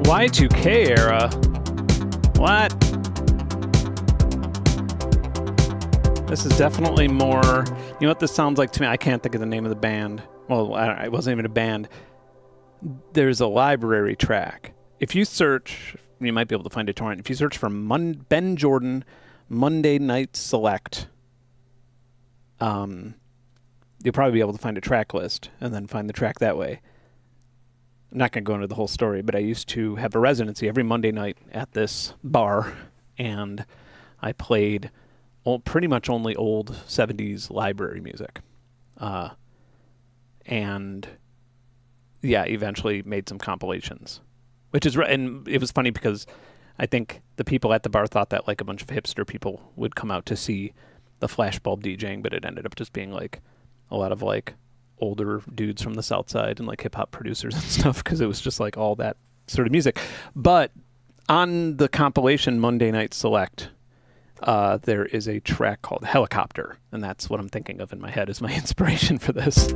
Y2K era? What? This is definitely more... You know what this sounds like to me? I can't think of the name of the band. Well, it wasn't even a band. There's a library track. If you search... You might be able to find a torrent. If you search for Ben Jordan Monday Night Select, you'll probably be able to find a track list and then find the track that way. I'm not going to go into the whole story, but I used to have a residency every Monday night at this bar, and I played pretty much only old 70s library music. And, yeah, eventually made some compilations. And it was funny because I think the people at the bar thought that like a bunch of hipster people would come out to see the flashbulb DJing, but it ended up just being like a lot of like older dudes from the South Side and like hip hop producers and stuff, because it was just like all that sort of music. But on the compilation Monday Night Select, there is a track called Helicopter, and that's what I'm thinking of in my head as my inspiration for this.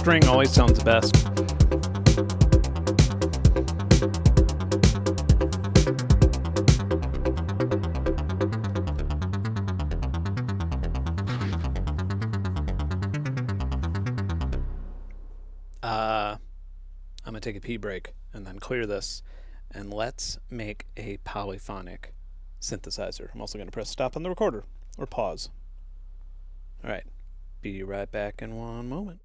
string always sounds best. I'm going to take a pee break and then clear this, and let's make a polyphonic synthesizer. I'm also going to press stop on the recorder, or pause. All right, be right back in one moment.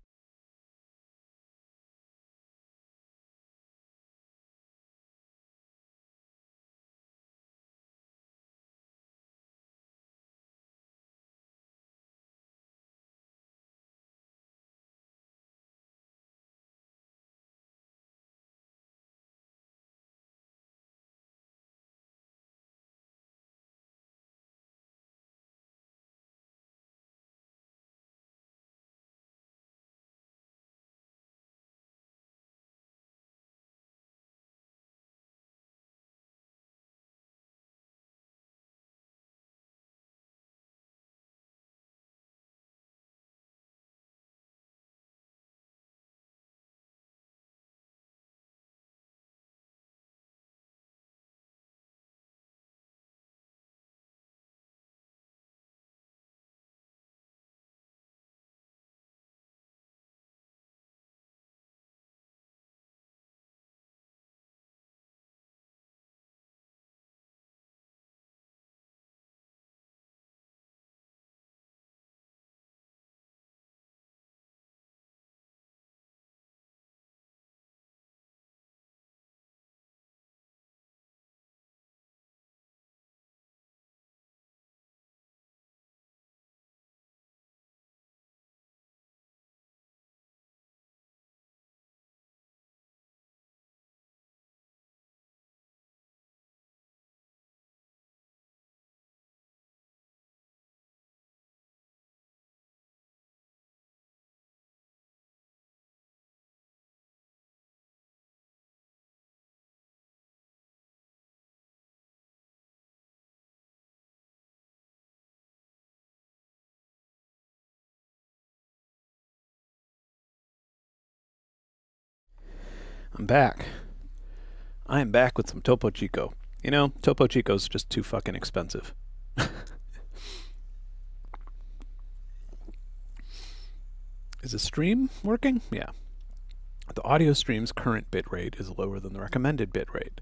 I'm back. I am back with some Topo Chico. You know, Topo Chico's just too fucking expensive. Is the stream working? Yeah. The audio stream's current bitrate is lower than the recommended bitrate.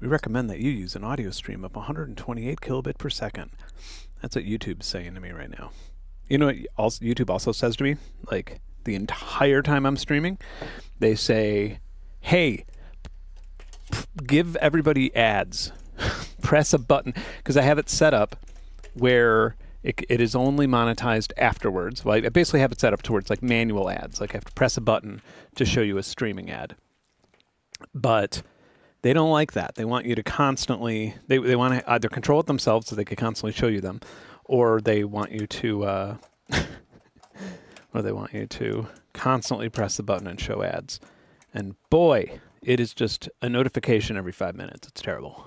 We recommend that you use an audio stream of 128 kilobit per second. That's what YouTube's saying to me right now. You know what YouTube also says to me? Like, the entire time I'm streaming, they say, hey, give everybody ads. Press a button. Because I have it set up where it is only monetized afterwards. Well, I basically have it set up towards like manual ads. Like I have to press a button to show you a streaming ad. But they don't like that. They want you to constantly, they want to either control it themselves so they can constantly show you them, or they want you to, or they want you to constantly press the button and show ads. And boy, it is just a notification every 5 minutes. It's terrible.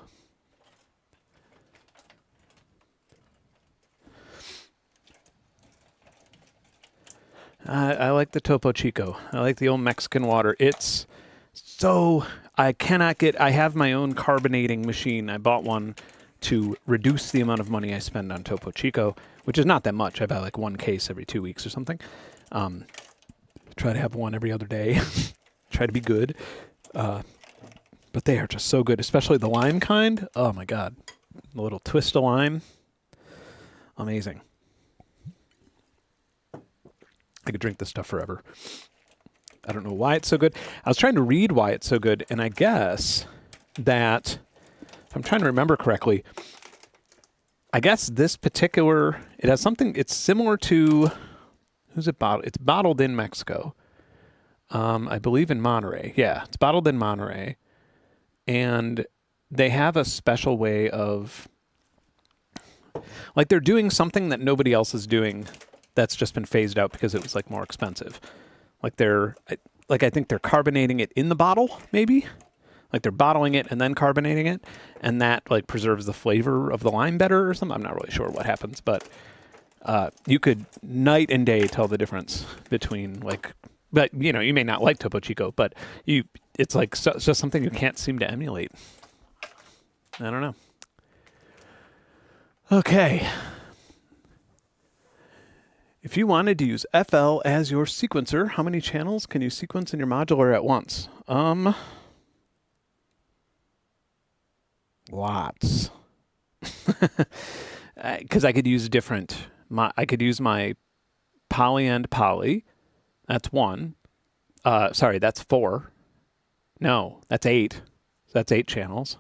I like the Topo Chico. I like the old Mexican water. It's so, I have my own carbonating machine. I bought one to reduce the amount of money I spend on Topo Chico, which is not that much. I buy like one case every 2 weeks or something. Try to have one every other day. Try to be good. But they are just so good, especially the lime kind. Oh my God. The little twist of lime. Amazing. I could drink this stuff forever. I don't know why it's so good. I was trying to read why it's so good, and I guess that, if I'm trying to remember correctly, I guess this particular, it has something, it's similar to, who's it bottled? It's bottled in Mexico. I believe in Monterey. Yeah, it's bottled in Monterey. And they have a special way of, like they're doing something that nobody else is doing that's just been phased out because it was like more expensive. Like I think they're carbonating it in the bottle, maybe. Like they're bottling it and then carbonating it, and that like preserves the flavor of the lime better or something. I'm not really sure what happens, but you could night and day tell the difference between like But you may not like Topo Chico, but it's like just something you can't seem to emulate. I don't know. Okay. If you wanted to use FL as your sequencer, how many channels can you sequence in your modular at once? Lots. Because I could use I could use my poly and poly. That's 1. Sorry, that's 4. No, that's 8. So that's 8 channels.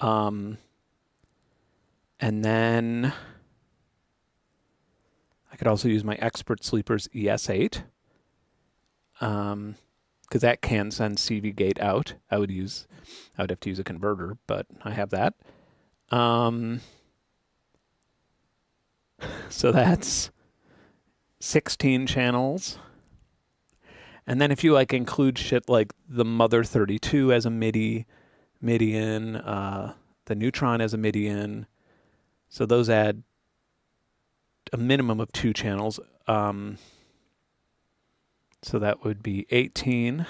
And then I could also use my Expert Sleepers ES8. Because that can send CV gate out. I would have to use a converter, but I have that. So that's 16 channels. And then if you include shit like the Mother 32 as a MIDI in, the Neutron as a MIDI in, so those add a minimum of 2 channels. So that would be 18.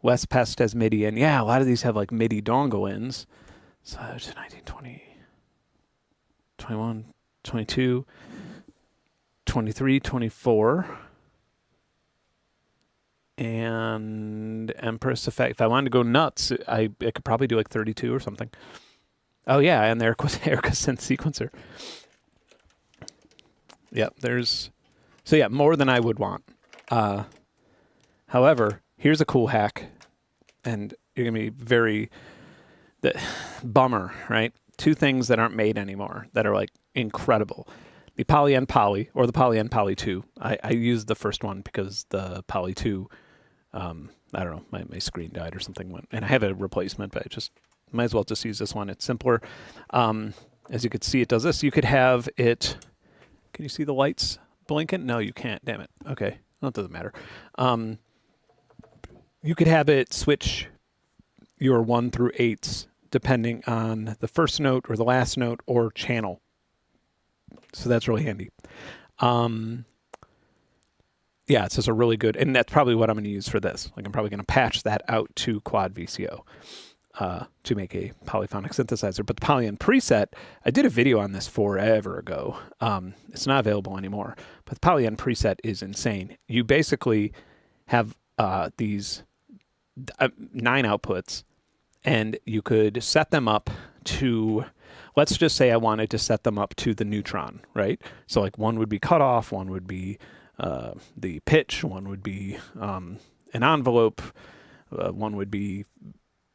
West Pest as MIDI in. Yeah, a lot of these have MIDI dongle ins. So there's 19, 20, 21, 22, 23, 24. And Empress Effect. If I wanted to go nuts, I could probably do 32 or something. Oh yeah, and the Erica Synth sequencer. Yep, so yeah, more than I would want. However, here's a cool hack, and you're gonna be bummer, right? 2 things that aren't made anymore that are incredible. The Poly N Poly, or the Poly N Poly 2. I used the first one because the Poly 2, I don't know, my screen died or something and I have a replacement, but I just might as well just use this one. It's simpler. As you can see, it does this. You could have it. Can you see the lights blinking? No, you can't. Damn it. Okay. Well, it doesn't matter. You could have it switch your 1 through 8s depending on the first note or the last note or channel. So that's really handy. Yeah, it's just a really good, and that's probably what I'm going to use for this. I'm probably going to patch that out to Quad VCO to make a polyphonic synthesizer. But the Poly-N preset, I did a video on this forever ago. It's not available anymore. But the Poly-N preset is insane. You basically have these 9 outputs, and you could set them up to, let's just say I wanted to set them up to the Neutron, right? So one would be cutoff, one would be the pitch, one would be an envelope, one would be,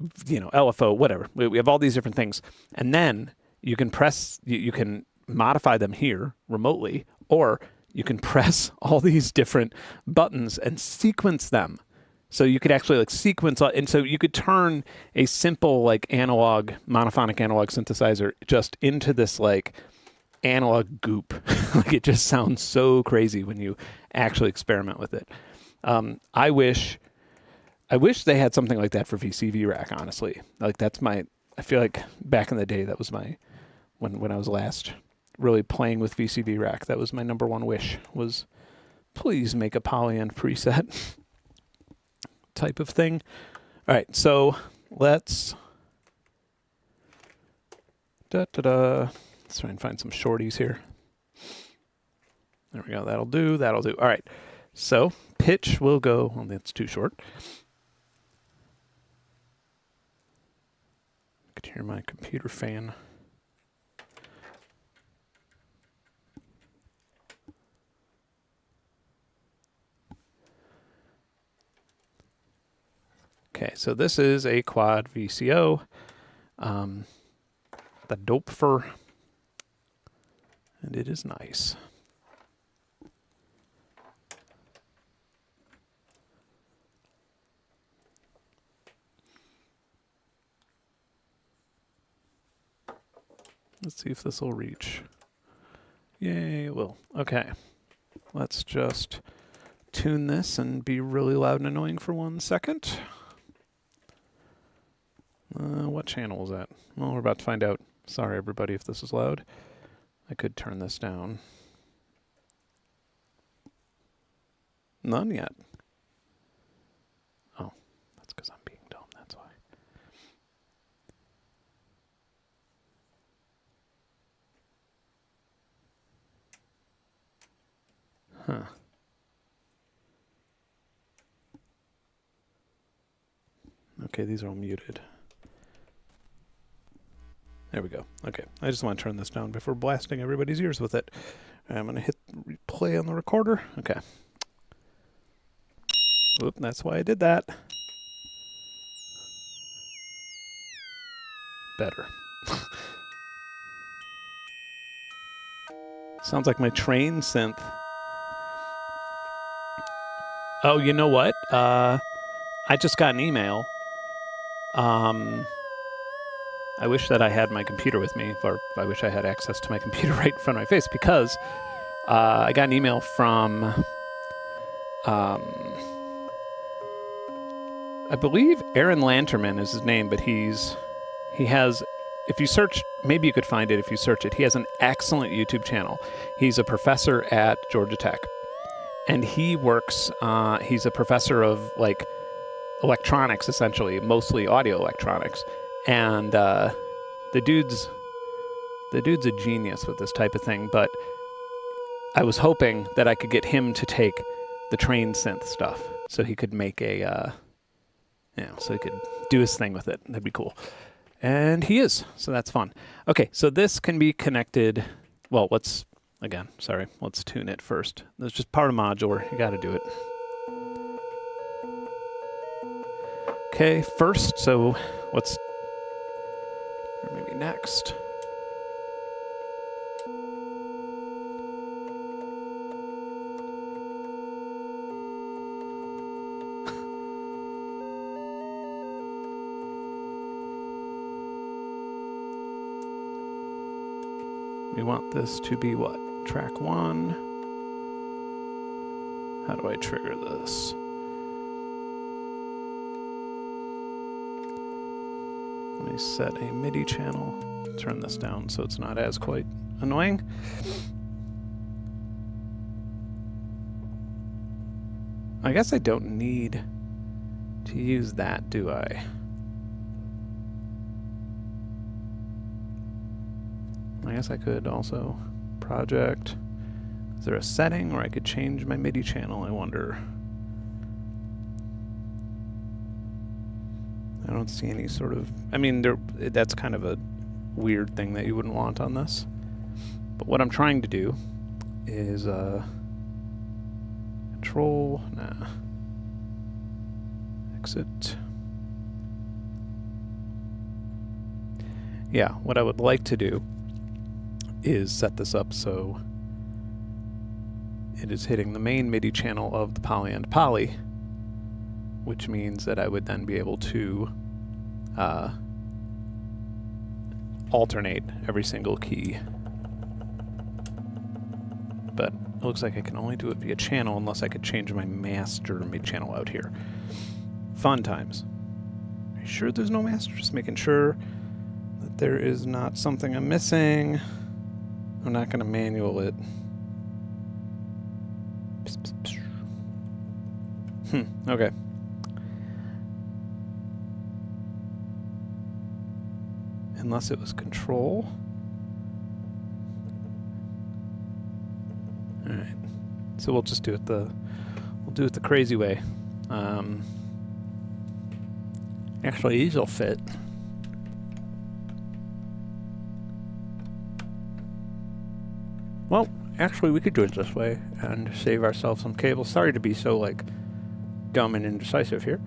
LFO, whatever. We have all these different things. And then you can you can modify them here remotely, or you can press all these different buttons and sequence them. So you could actually sequence, and so you could turn a simple monophonic analog synthesizer just into this analog goop. It just sounds so crazy when you actually experiment with it. I wish they had something like that for VCV Rack, honestly. I feel like back in the day, that was when I was last really playing with VCV Rack, that was my number one wish, was please make a Poly-N preset type of thing. All right, so let's try and find some shorties here. There we go. That'll do. All right. So pitch will go. Well, that's too short. I could hear my computer fan. Okay, so this is a Quad VCO. The Dopfer. And it is nice. Let's see if this will reach. Yay, it will. Okay. Let's just tune this and be really loud and annoying for 1 second. What channel is that? Well, we're about to find out. Sorry, everybody, if this is loud. I could turn this down. None yet. Oh, that's because I'm being dumb. That's why. Huh. Okay, these are all muted. There we go. Okay, I just want to turn this down before blasting everybody's ears with it. I'm going to hit play on the recorder. Okay. Oop, that's why I did that. Better. Sounds like my train synth. Oh, you know what? I just got an email. I wish that I had my computer with me, or I wish I had access to my computer right in front of my face, because I got an email from, I believe Aaron Lanterman is his name, but he has, if you search, maybe you could find it if you search it, he has an excellent YouTube channel. He's a professor at Georgia Tech, and he works, he's a professor of like electronics, essentially, mostly audio electronics. And the dude's a genius with this type of thing, but I was hoping that I could get him to take the train synth stuff so he could make a, so he could do his thing with it. That'd be cool. And he is, so that's fun. Okay, so this can be connected, well, let's tune it first. That's just part of modular, you gotta do it. Okay, first, so let's, or maybe next. We want this to be what? Track 1. How do I trigger this? Let me set a MIDI channel. Turn this down so it's not as quite annoying. I guess I don't need to use that, do I? I guess I could also project. Is there a setting where I could change my MIDI channel, I wonder? I don't see any sort of, I mean, that's kind of a weird thing that you wouldn't want on this. But what I'm trying to do is control, exit. Yeah, what I would like to do is set this up so it is hitting the main MIDI channel of the Poly and Poly, which means that I would then be able to alternate every single key. But it looks like I can only do it via channel unless I could change my master MIDI channel out here. Fun times. Are you sure there's no master? Just making sure that there is not something I'm missing. I'm not going to manual it. Okay. Unless it was control. All right. So we'll just do it the crazy way. Actually, these will fit. Well, actually, we could do it this way and save ourselves some cables. Sorry to be so, like, dumb and indecisive here.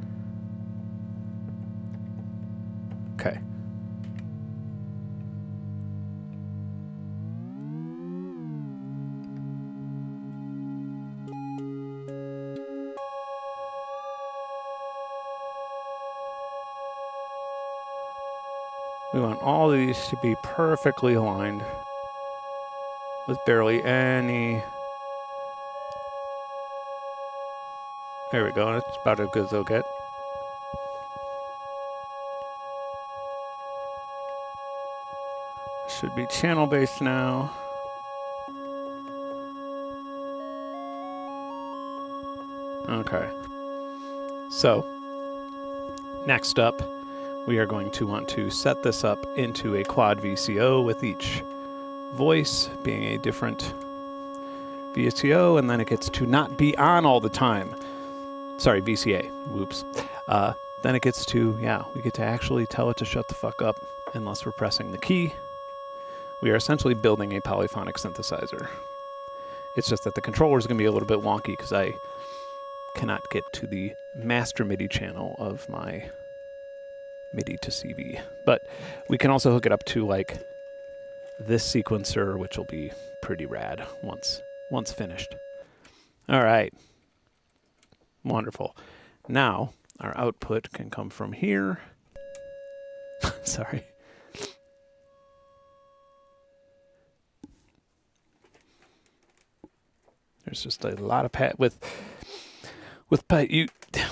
Okay. We want all these to be perfectly aligned with barely any. There we go, it's about as good as they'll get. Should be channel based now. Okay. So, next up, we are going to want to set this up into a quad VCO with each voice being a different VCO, and then it gets to not be on all the time. Sorry, VCA. Whoops. Then it gets to, yeah, we get to actually tell it to shut the fuck up unless we're pressing the key. We are essentially building a polyphonic synthesizer. It's just that the controller is going to be a little bit wonky because I cannot get to the master MIDI channel of my MIDI to CV. But we can also hook it up to like this sequencer, which will be pretty rad once finished. All right. Wonderful. Now, our output can come from here. Sorry. There's just a lot of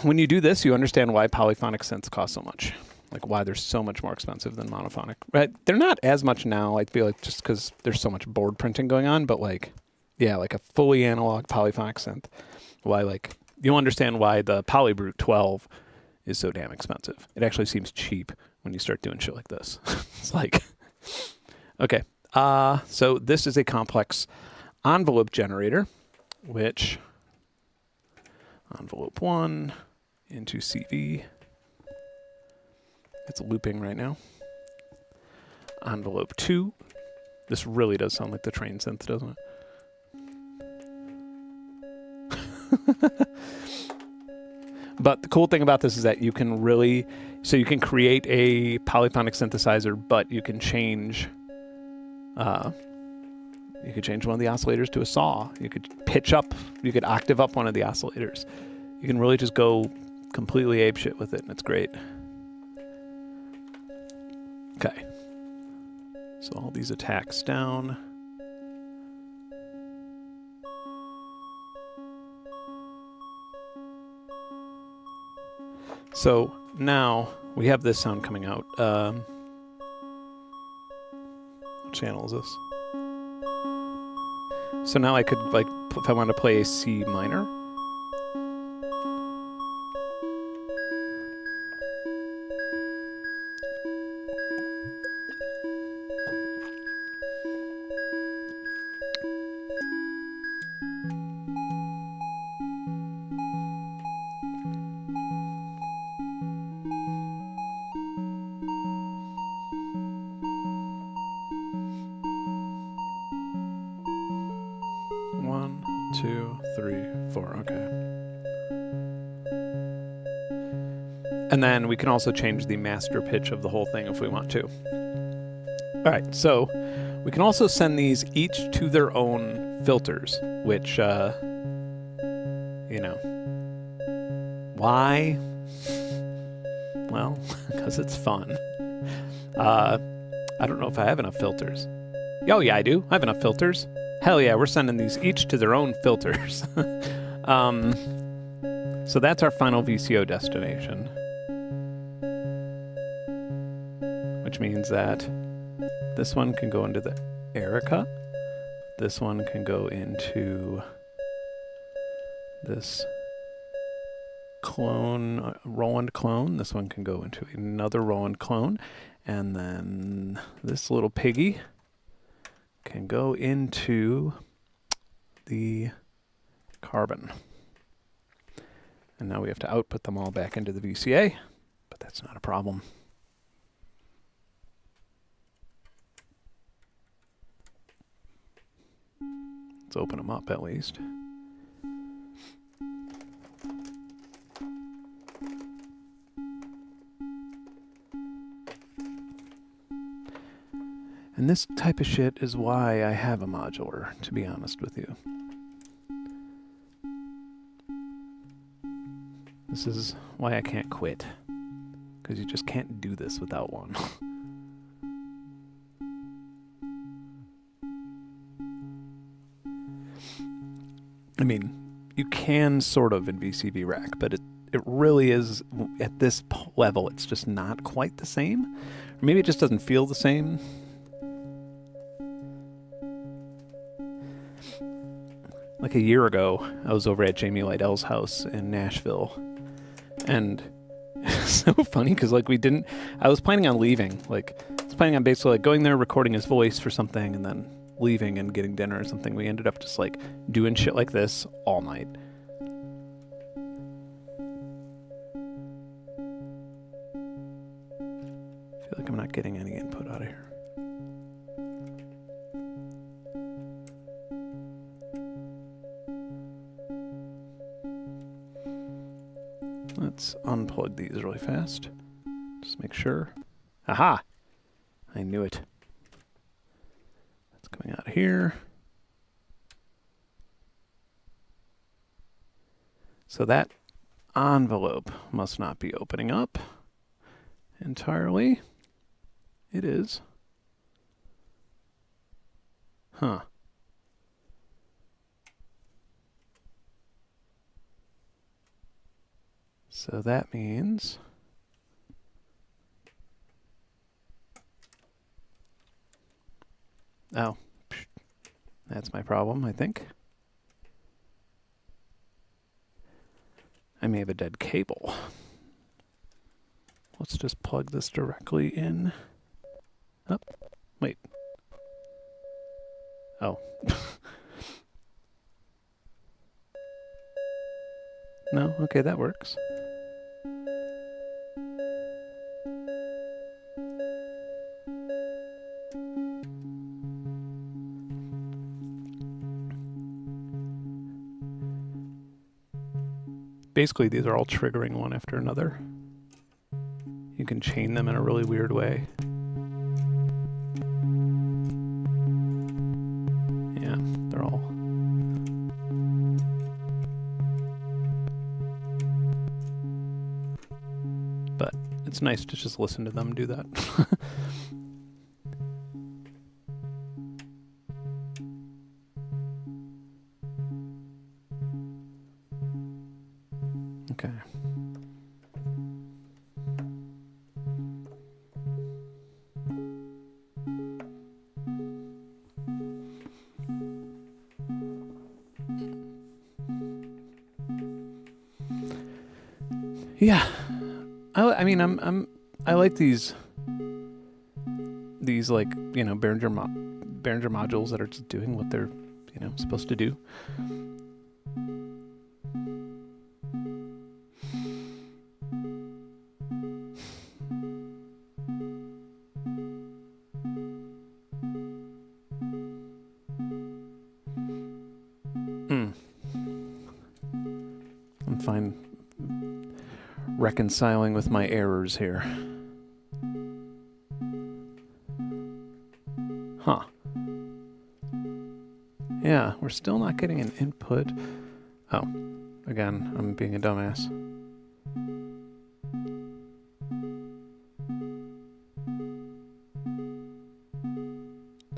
when you do this, you understand why polyphonic synths cost so much. Like why they're so much more expensive than monophonic. Right? They're not as much now, I feel like, just because there's so much board printing going on, but like, yeah, like a fully analog polyphonic synth. Why, like, you'll understand why the Polybrute 12 is so damn expensive. It actually seems cheap when you start doing shit like this. It's like, okay. So this is a complex envelope generator, which envelope 1 into CV. It's looping right now. Envelope 2. This really does sound like the train synth, doesn't it? But the cool thing about this is that you can really, so you can create a polyphonic synthesizer, but you can change, you could change one of the oscillators to a saw. You could pitch up, you could octave up one of the oscillators. You can really just go completely apeshit with it, and it's great. Okay. So all these attacks down. So now we have this sound coming out. What channel is this? So now I could, like, if I wanted to play a C minor. One, two, three, four. Okay. And then we can also change the master pitch of the whole thing if we want to. All right, so we can also send these each to their own filters, which, you know, why? Well, because it's fun. I don't know if I have enough filters. Oh, yeah, I do. I have enough filters. Hell yeah, we're sending these each to their own filters. So that's our final VCO destination. Which means that this one can go into the Erica. This one can go into this clone, Roland clone. This one can go into another Roland clone. And then this little piggy can go into the carbon. And now we have to output them all back into the VCA, but that's not a problem. Let's open them up at least. And this type of shit is why I have a modular, to be honest with you. This is why I can't quit, because you just can't do this without one. I mean, you can sort of in VCV Rack, but it really is, at this level, it's just not quite the same. Or maybe it just doesn't feel the like a year ago, I was over at Jamie Lydell's house in Nashville, and it's so funny because like I was planning on leaving, like I was planning on basically like going there, recording his voice for something, and then leaving and getting dinner or something. We ended up just like doing shit like this all night. I feel like I'm not getting any input out of here. Let's unplug these really fast. Just make sure. Aha! I knew it. That's coming out of here. So that envelope must not be opening up entirely. It is. Huh. So that means oh, that's my problem, I think. I may have a dead cable. Let's just plug this directly in. Oh, wait. Oh. No, okay, that works. Basically, these are all triggering one after another. You can chain them in a really weird way. Yeah, they're all. But it's nice to just listen to them do that. Okay. Yeah, I mean, I like these like, you know, Behringer modules that are just doing what they're, you know, supposed to do. I'm fine reconciling with my errors here. Huh. Yeah, we're still not getting an input. Oh, again, I'm being a dumbass.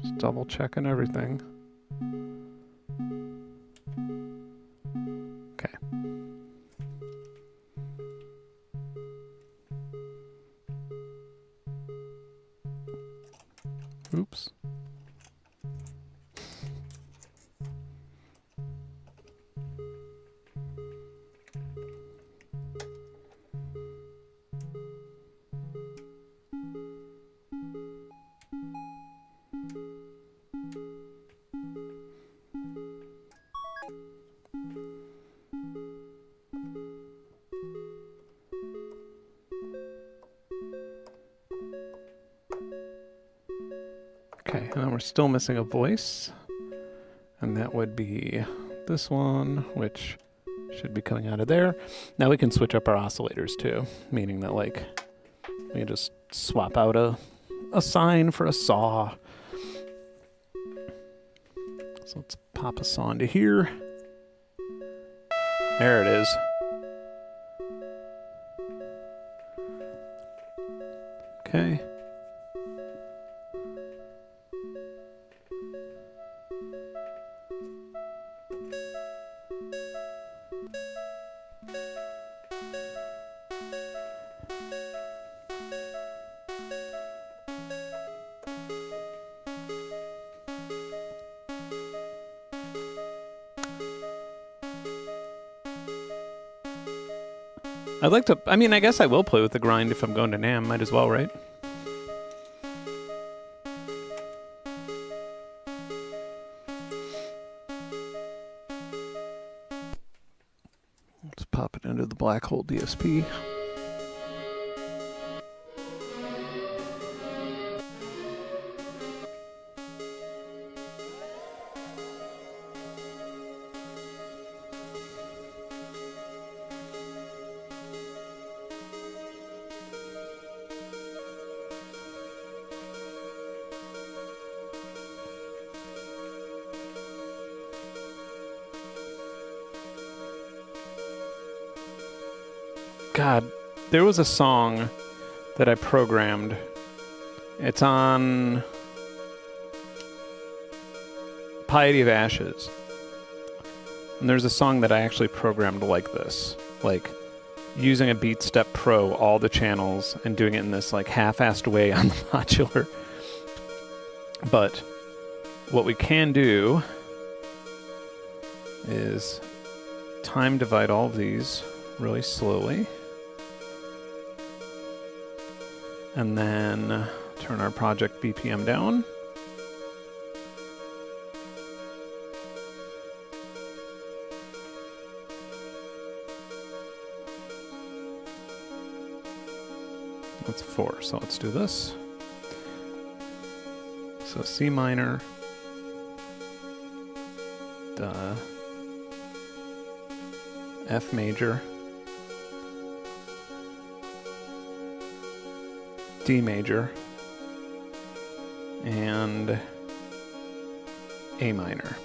Just double checking everything. Okay. Oops. Okay, and then we're still missing a voice, and that would be this one, which should be coming out of there. Now we can switch up our oscillators too, meaning that like we can just swap out a sine for a saw. So let's pop a saw into here. There it is. Okay. I'd like to, I mean, I guess I will play with the grind if I'm going to NAMM. Might as well, right? Let's pop it into the black hole DSP. God, there was a song that I programmed. It's on Piety of Ashes. And there's a song that I actually programmed like this. Like, using a BeatStep Pro, all the channels, and doing it in this like half-assed way on the modular. But what we can do is time divide all of these really slowly. And then turn our project BPM down. That's 4, so let's do this. So C minor, F major, D major, and A minor.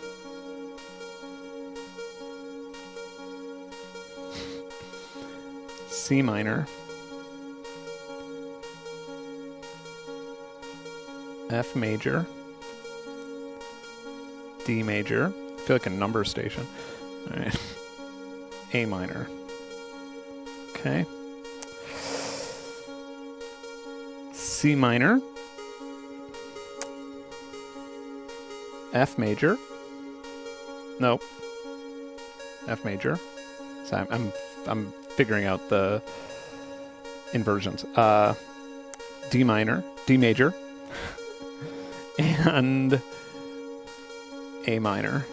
C minor, F major, D major. I feel like a number station. All right. A minor. Okay. C minor, F major, nope, F major. So I'm figuring out the inversions. D minor, D major, and A minor.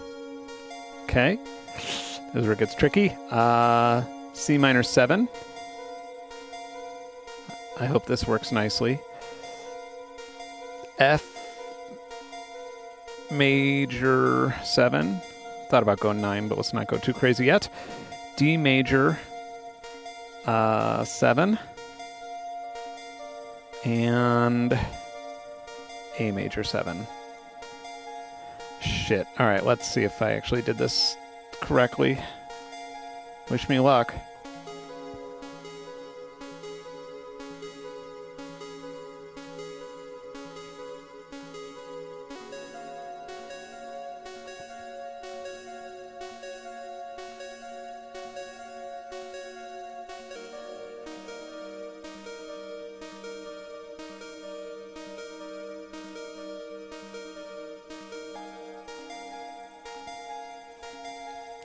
Okay, this is where it gets tricky. C minor 7. I hope this works nicely. F major 7. Thought about going 9, but let's not go too crazy yet. D major 7. And A major 7. Shit. All right, let's see if I actually did this correctly. Wish me luck.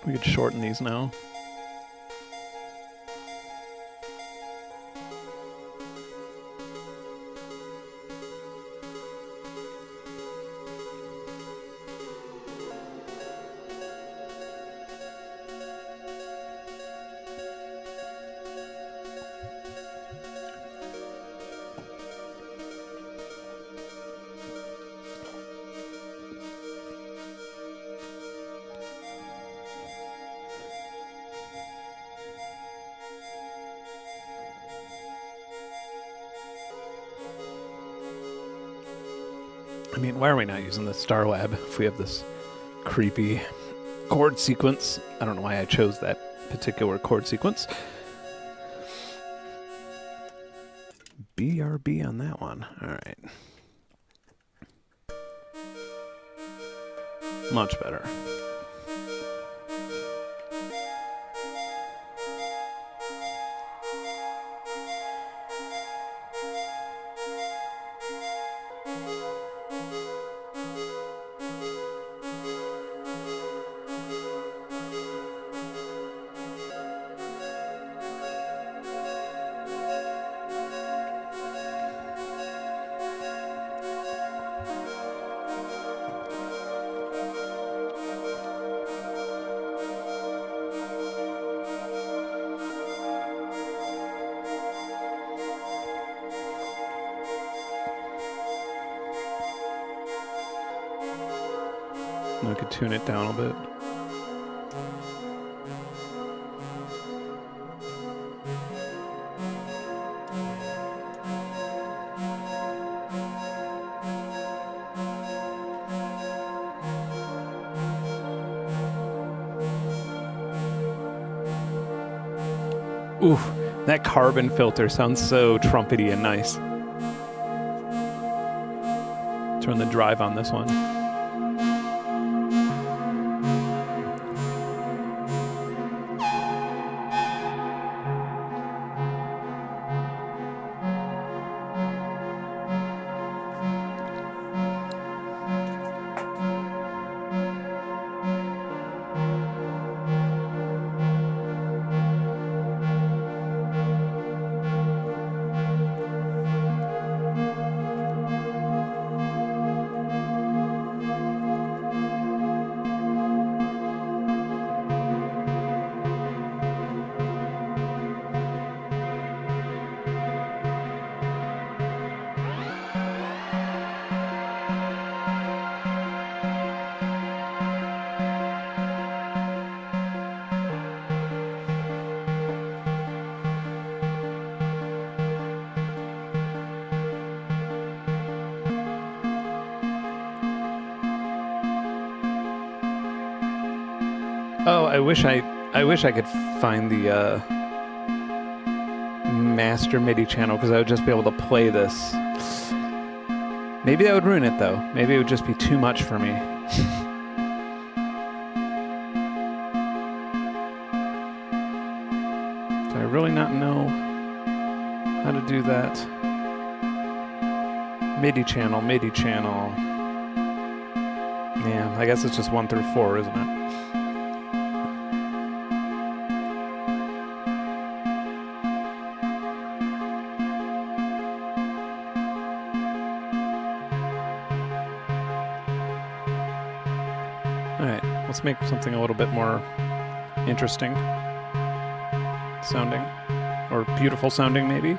We could shorten these now. I mean, why are we not using the Star Lab if we have this creepy chord sequence? I don't know why I chose that particular chord sequence. BRB on that one. All right. Much better. I could tune it down a bit. Oof, that carbon filter sounds so trumpety and nice. Turn the drive on this one. Oh, I wish I could find the master MIDI channel, because I would just be able to play this. Maybe that would ruin it though. Maybe it would just be too much for me. Do I really not know how to do that? MIDI channel, MIDI channel. Yeah, I guess it's just 1 through 4, isn't it? Let's make something a little bit more interesting sounding, or beautiful sounding maybe.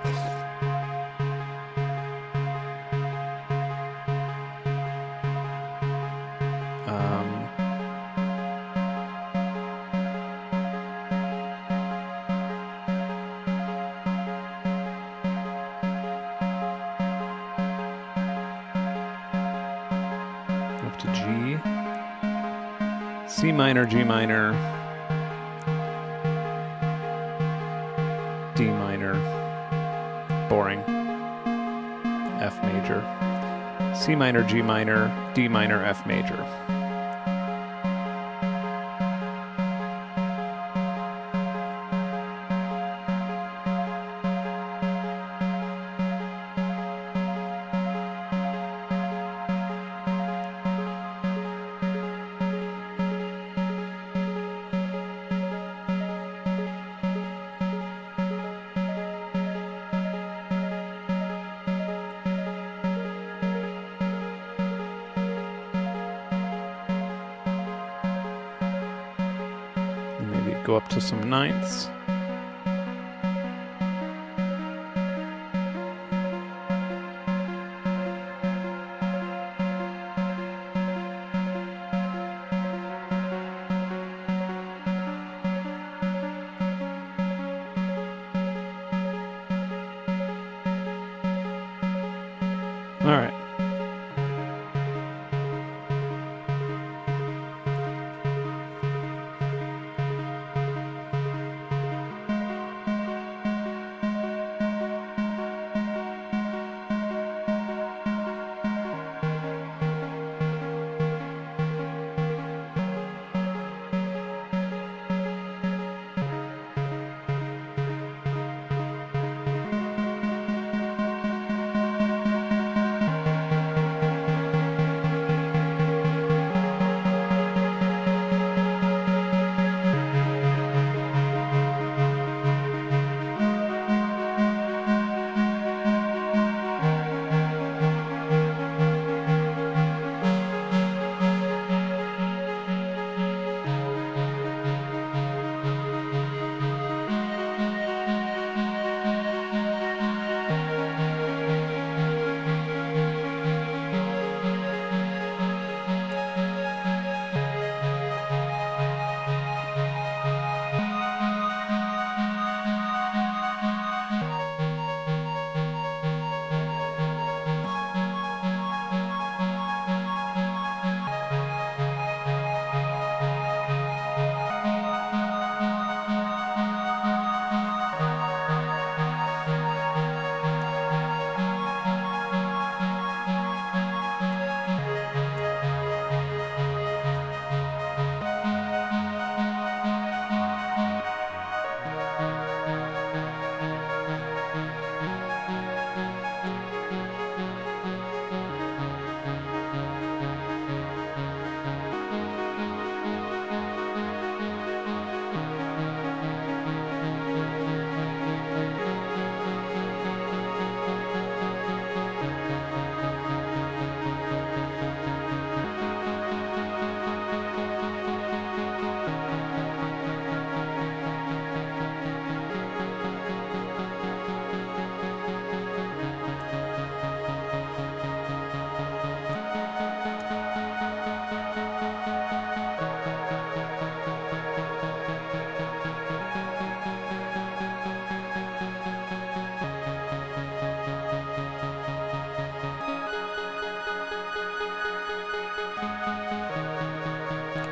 Up to G. C minor, G minor, D minor, boring, F major, C minor, G minor, D minor, F major. Go up to some ninths. All right.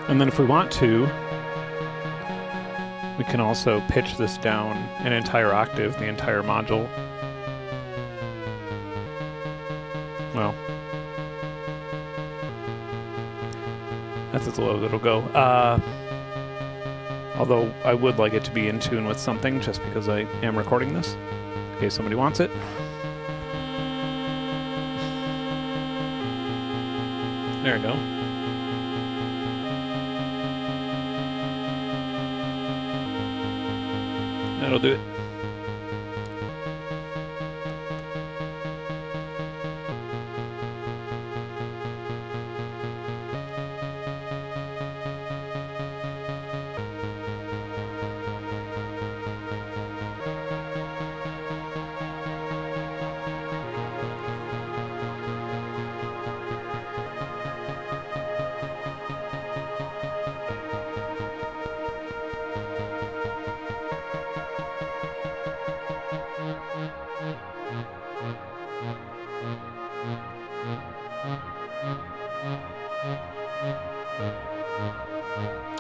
And then if we want to, we can also pitch this down an entire octave, the entire module. Well, that's as low as it'll go. Although I would like it to be in tune with something just because I am recording this, in case somebody wants it. There we go. That'll do it.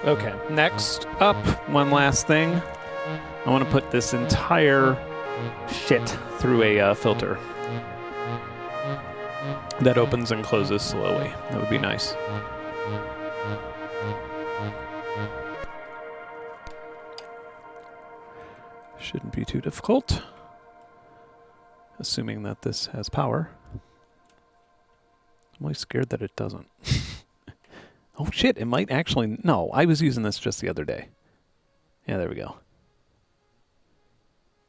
Okay, next up, one last thing. I want to put this entire shit through a filter that opens and closes slowly. That would be nice. Shouldn't be too difficult, assuming that this has power. I'm always scared that it doesn't. Oh shit, it might actually... No, I was using this just the other day. Yeah, there we go.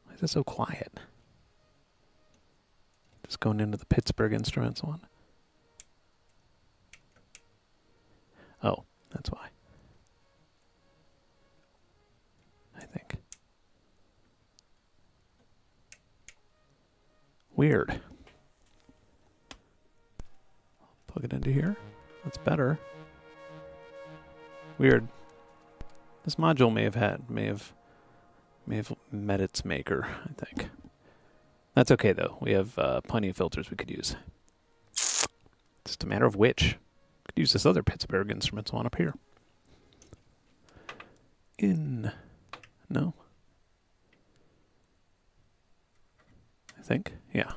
Why is it so quiet? Just going into the Pittsburgh Instruments one. Oh, that's why. I think. Weird. Plug it into here. That's better. Weird. This module may have met its maker, I think. That's okay though. We have plenty of filters we could use. Just a matter of which. Could use this other Pittsburgh Instruments one up here. No. I think, yeah.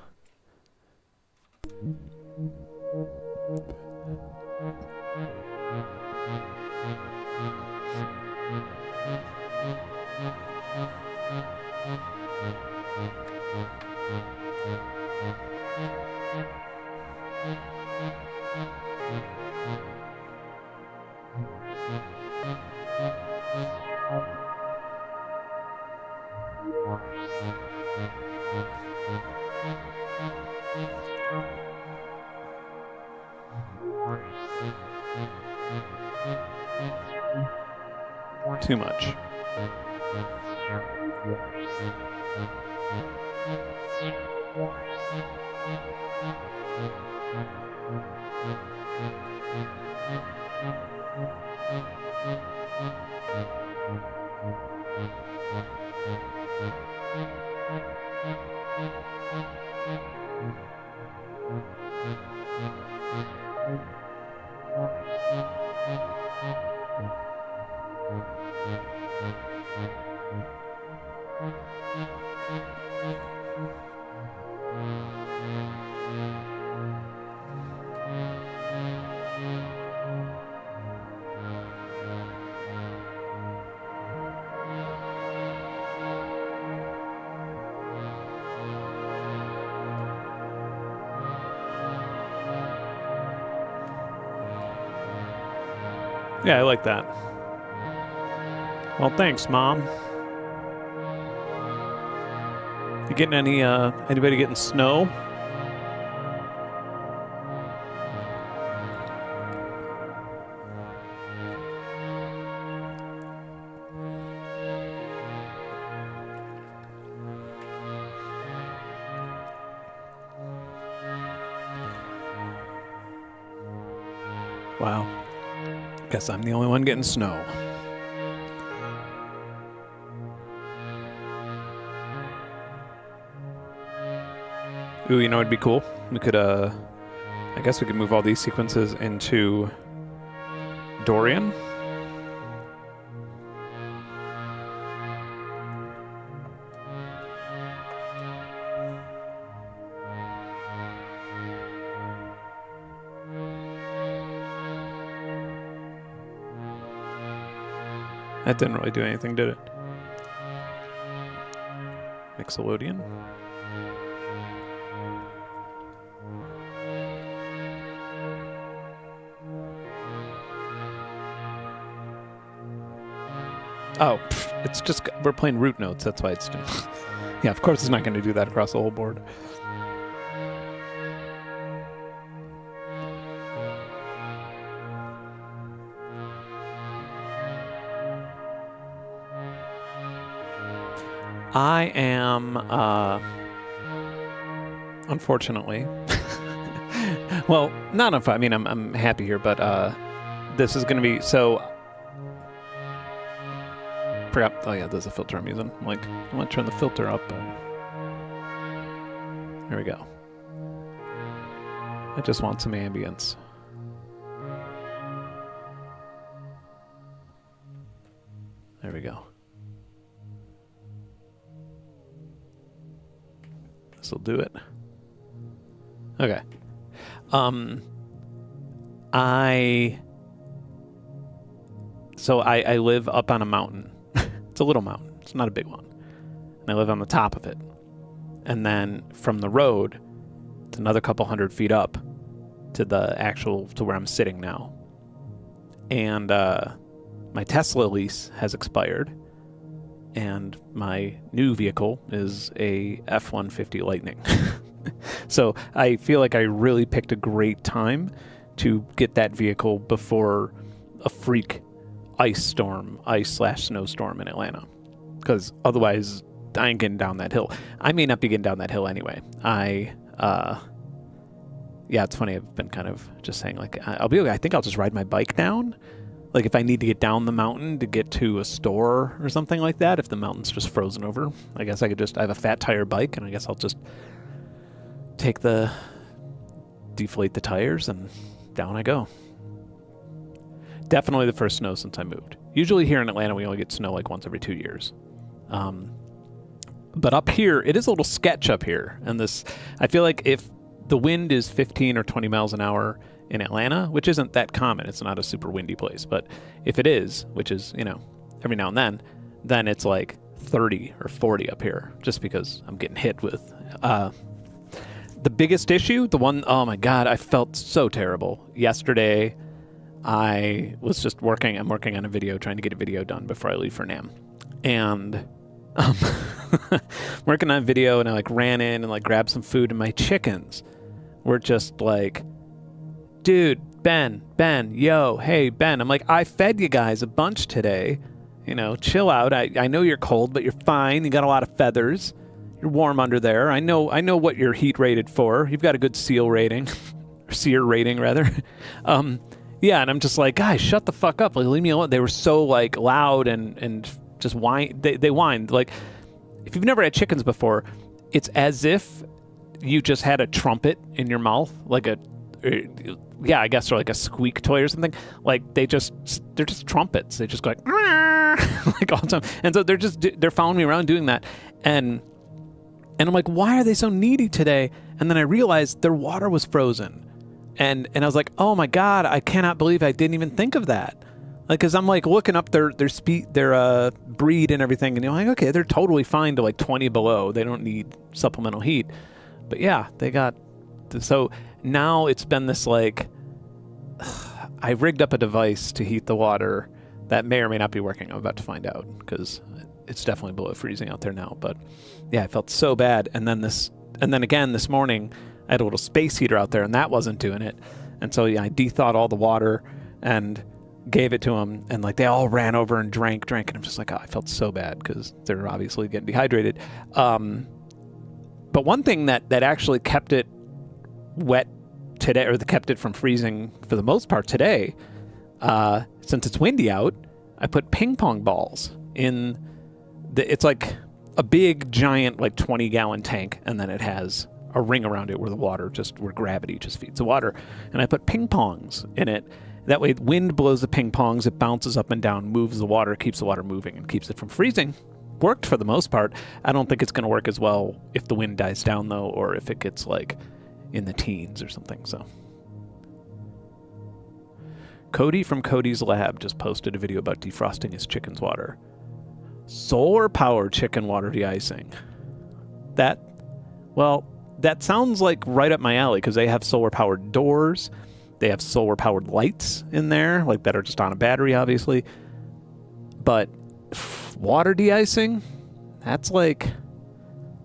Too much. Yeah, I like that. Well, thanks, Mom. You getting anybody getting snow? Wow. Guess I'm the only one getting snow. Ooh, you know what'd be cool? We could, I guess we could move all these sequences into Dorian That didn't really do anything, did it? Mixolydian. Oh, it's just, we're playing root notes, that's why it's doing. Yeah, of course it's not going to do that across the whole board. I am, unfortunately, well, not unfortunately, I mean, I'm happy here, but this is going to be, so, oh yeah, there's a filter I'm using. I'm like, I want to turn the filter up. There we go. I just want some ambience. There we go. This will do it. Okay. So I live up on a mountain. It's a little mountain. It's not a big one. And I live on the top of it. And then from the road, it's another couple hundred feet up to to where I'm sitting now. And my Tesla lease has expired. And my new vehicle is a F-150 Lightning. So I feel like I really picked a great time to get that vehicle before a freak ice/snowstorm in Atlanta, because otherwise I ain't getting down that hill. I may not be getting down that hill anyway. Yeah, it's funny. I've been kind of just saying like, I'll be okay. I think I'll just ride my bike down. Like if I need to get down the mountain to get to a store or something like that, if the mountain's just frozen over, I guess I have a fat tire bike, and I guess I'll just deflate the tires and down I go. Definitely the first snow since I moved. Usually here in Atlanta, we only get snow like once every 2 years. But up here, it is a little sketch up here. And I feel like if the wind is 15 or 20 miles an hour in Atlanta, which isn't that common, it's not a super windy place, but if it is, which is, every now and then it's like 30 or 40 up here, just because I'm getting hit with, the biggest issue, oh my God, I felt so terrible. Yesterday, I was just I'm working on a video, trying to get a video done before I leave for NAMM. And working on a video, and I like ran in and like grabbed some food, and my chickens were just like, dude, Ben, yo, hey, Ben. I'm like, I fed you guys a bunch today. Chill out. I know you're cold, but you're fine. You got a lot of feathers. You're warm under there. I know what you're heat rated for. You've got a good seal rating. Or sear rating, rather. Yeah, and I'm just like, guys, shut the fuck up. Like, leave me alone. They were so like loud and just whine. They whined. Like, if you've never had chickens before, it's as if you just had a trumpet in your mouth, like I guess, or like a squeak toy or something. Like they're just trumpets. They just go like, like all the time. And so they're following me around doing that. And I'm like, why are they so needy today? And then I realized their water was frozen. And I was like, oh my God, I cannot believe I didn't even think of that. Like, cause I'm like looking up their breed and everything. And you're like, okay, they're totally fine to like 20 below. They don't need supplemental heat. But yeah, so now it's been this like, I rigged up a device to heat the water that may or may not be working. I'm about to find out, because it's definitely below freezing out there now. But yeah, I felt so bad. And then again this morning, I had a little space heater out there, and that wasn't doing it. And so yeah, I de-thawed all the water and gave it to them, and like they all ran over and drank, and I'm just like, I felt so bad because they're obviously getting dehydrated. But one thing that actually kept it wet today, or kept it from freezing for the most part today, since it's windy out, I put ping pong balls in it's like a big giant like 20-gallon tank, and then it has a ring around it where where gravity just feeds the water. And I put ping pongs in it. That way wind blows the ping pongs, it bounces up and down, moves the water, keeps the water moving, and keeps it from freezing. Worked for the most part. I don't think it's going to work as well if the wind dies down though, or if it gets like in the teens or something. So Cody from Cody's Lab just posted a video about defrosting his chicken's water. Solar-powered chicken water de-icing. That sounds like right up my alley because they have solar-powered doors. They have solar-powered lights in there, like that are just on a battery, obviously. But water de-icing, that's like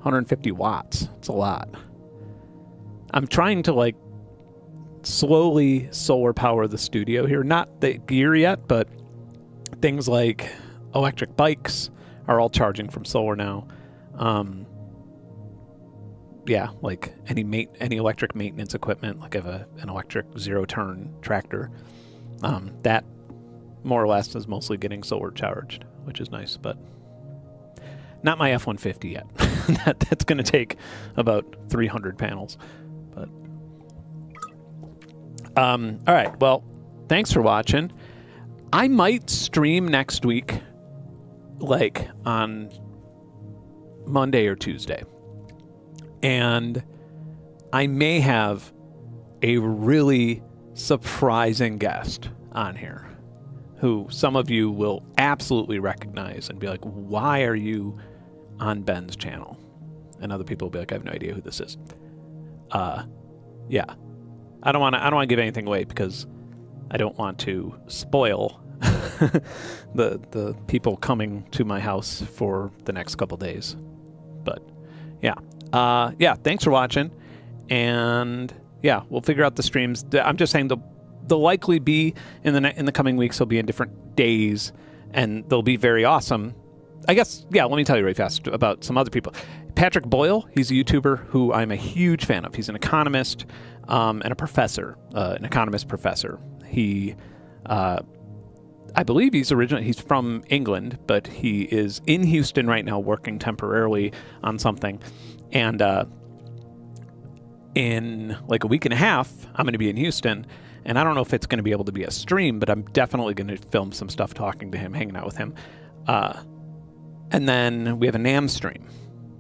150 watts. It's a lot. I'm trying to like slowly solar power the studio here. Not the gear yet, but things like electric bikes are all charging from solar now. Yeah, like any electric maintenance equipment, like I have an electric zero-turn tractor. That more or less is mostly getting solar charged, which is nice, but not my F-150 yet. That's going to take about 300 panels. But all right, well, thanks for watching. I might stream next week, like on Monday or Tuesday. And I may have a really surprising guest on here who some of you will absolutely recognize and be like, why are you on Benn's channel? And other people will be like, I have no idea who this is. Yeah. I don't want to give anything away because I don't want to spoil the people coming to my house for the next couple days. But yeah. Yeah, thanks for watching. And yeah, we'll figure out the streams. I'm just saying they'll likely be in the coming weeks. They'll be in different days, and they'll be very awesome. I guess, yeah, let me tell you really fast about some other people. Patrick Boyle, he's a YouTuber who I'm a huge fan of. He's an economist and a professor, an economist professor. He, I believe he's from England, but he is in Houston right now working temporarily on something. And in like a week and a half, I'm going to be in Houston. And I don't know if it's going to be able to be a stream, but I'm definitely going to film some stuff talking to him, hanging out with him. And then we have a NAMM stream.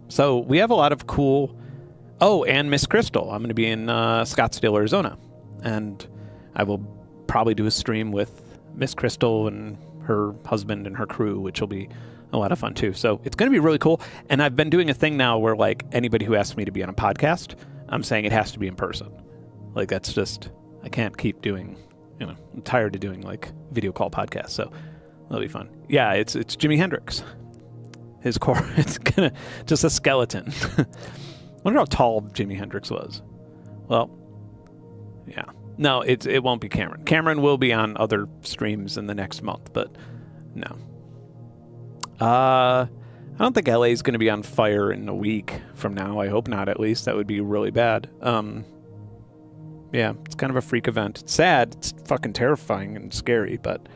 So we have a lot of cool... Oh, and Miss Crystal. I'm going to be in Scottsdale, Arizona. And I will probably do a stream with Miss Crystal and her husband and her crew, which will be a lot of fun too. So it's going to be really cool. And I've been doing a thing now where like anybody who asks me to be on a podcast, I'm saying it has to be in person. Like that's just, I can't keep doing, I'm tired of doing like video call podcasts. So that'll be fun. Yeah, it's Jimi Hendrix. His core, it's gonna, just a skeleton. Wonder how tall Jimi Hendrix was. Well, yeah. No, it won't be Cameron. Cameron will be on other streams in the next month, but no. I don't think LA is going to be on fire in a week from now. I hope not, at least. That would be really bad. Yeah, it's kind of a freak event. It's sad. It's fucking terrifying and scary, but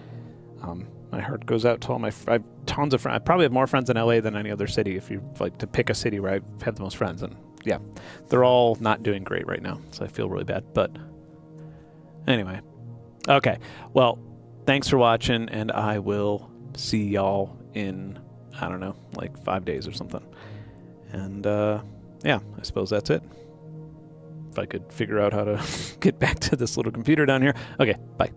my heart goes out to all I have tons of friends. I probably have more friends in LA than any other city if you like to pick a city where I have the most friends. And yeah, they're all not doing great right now, so I feel really bad. But anyway, okay. Well, thanks for watching, and I will see y'all in, I don't know, like 5 days or something. And yeah, I suppose that's it. If I could figure out how to get back to this little computer down here. Okay, bye.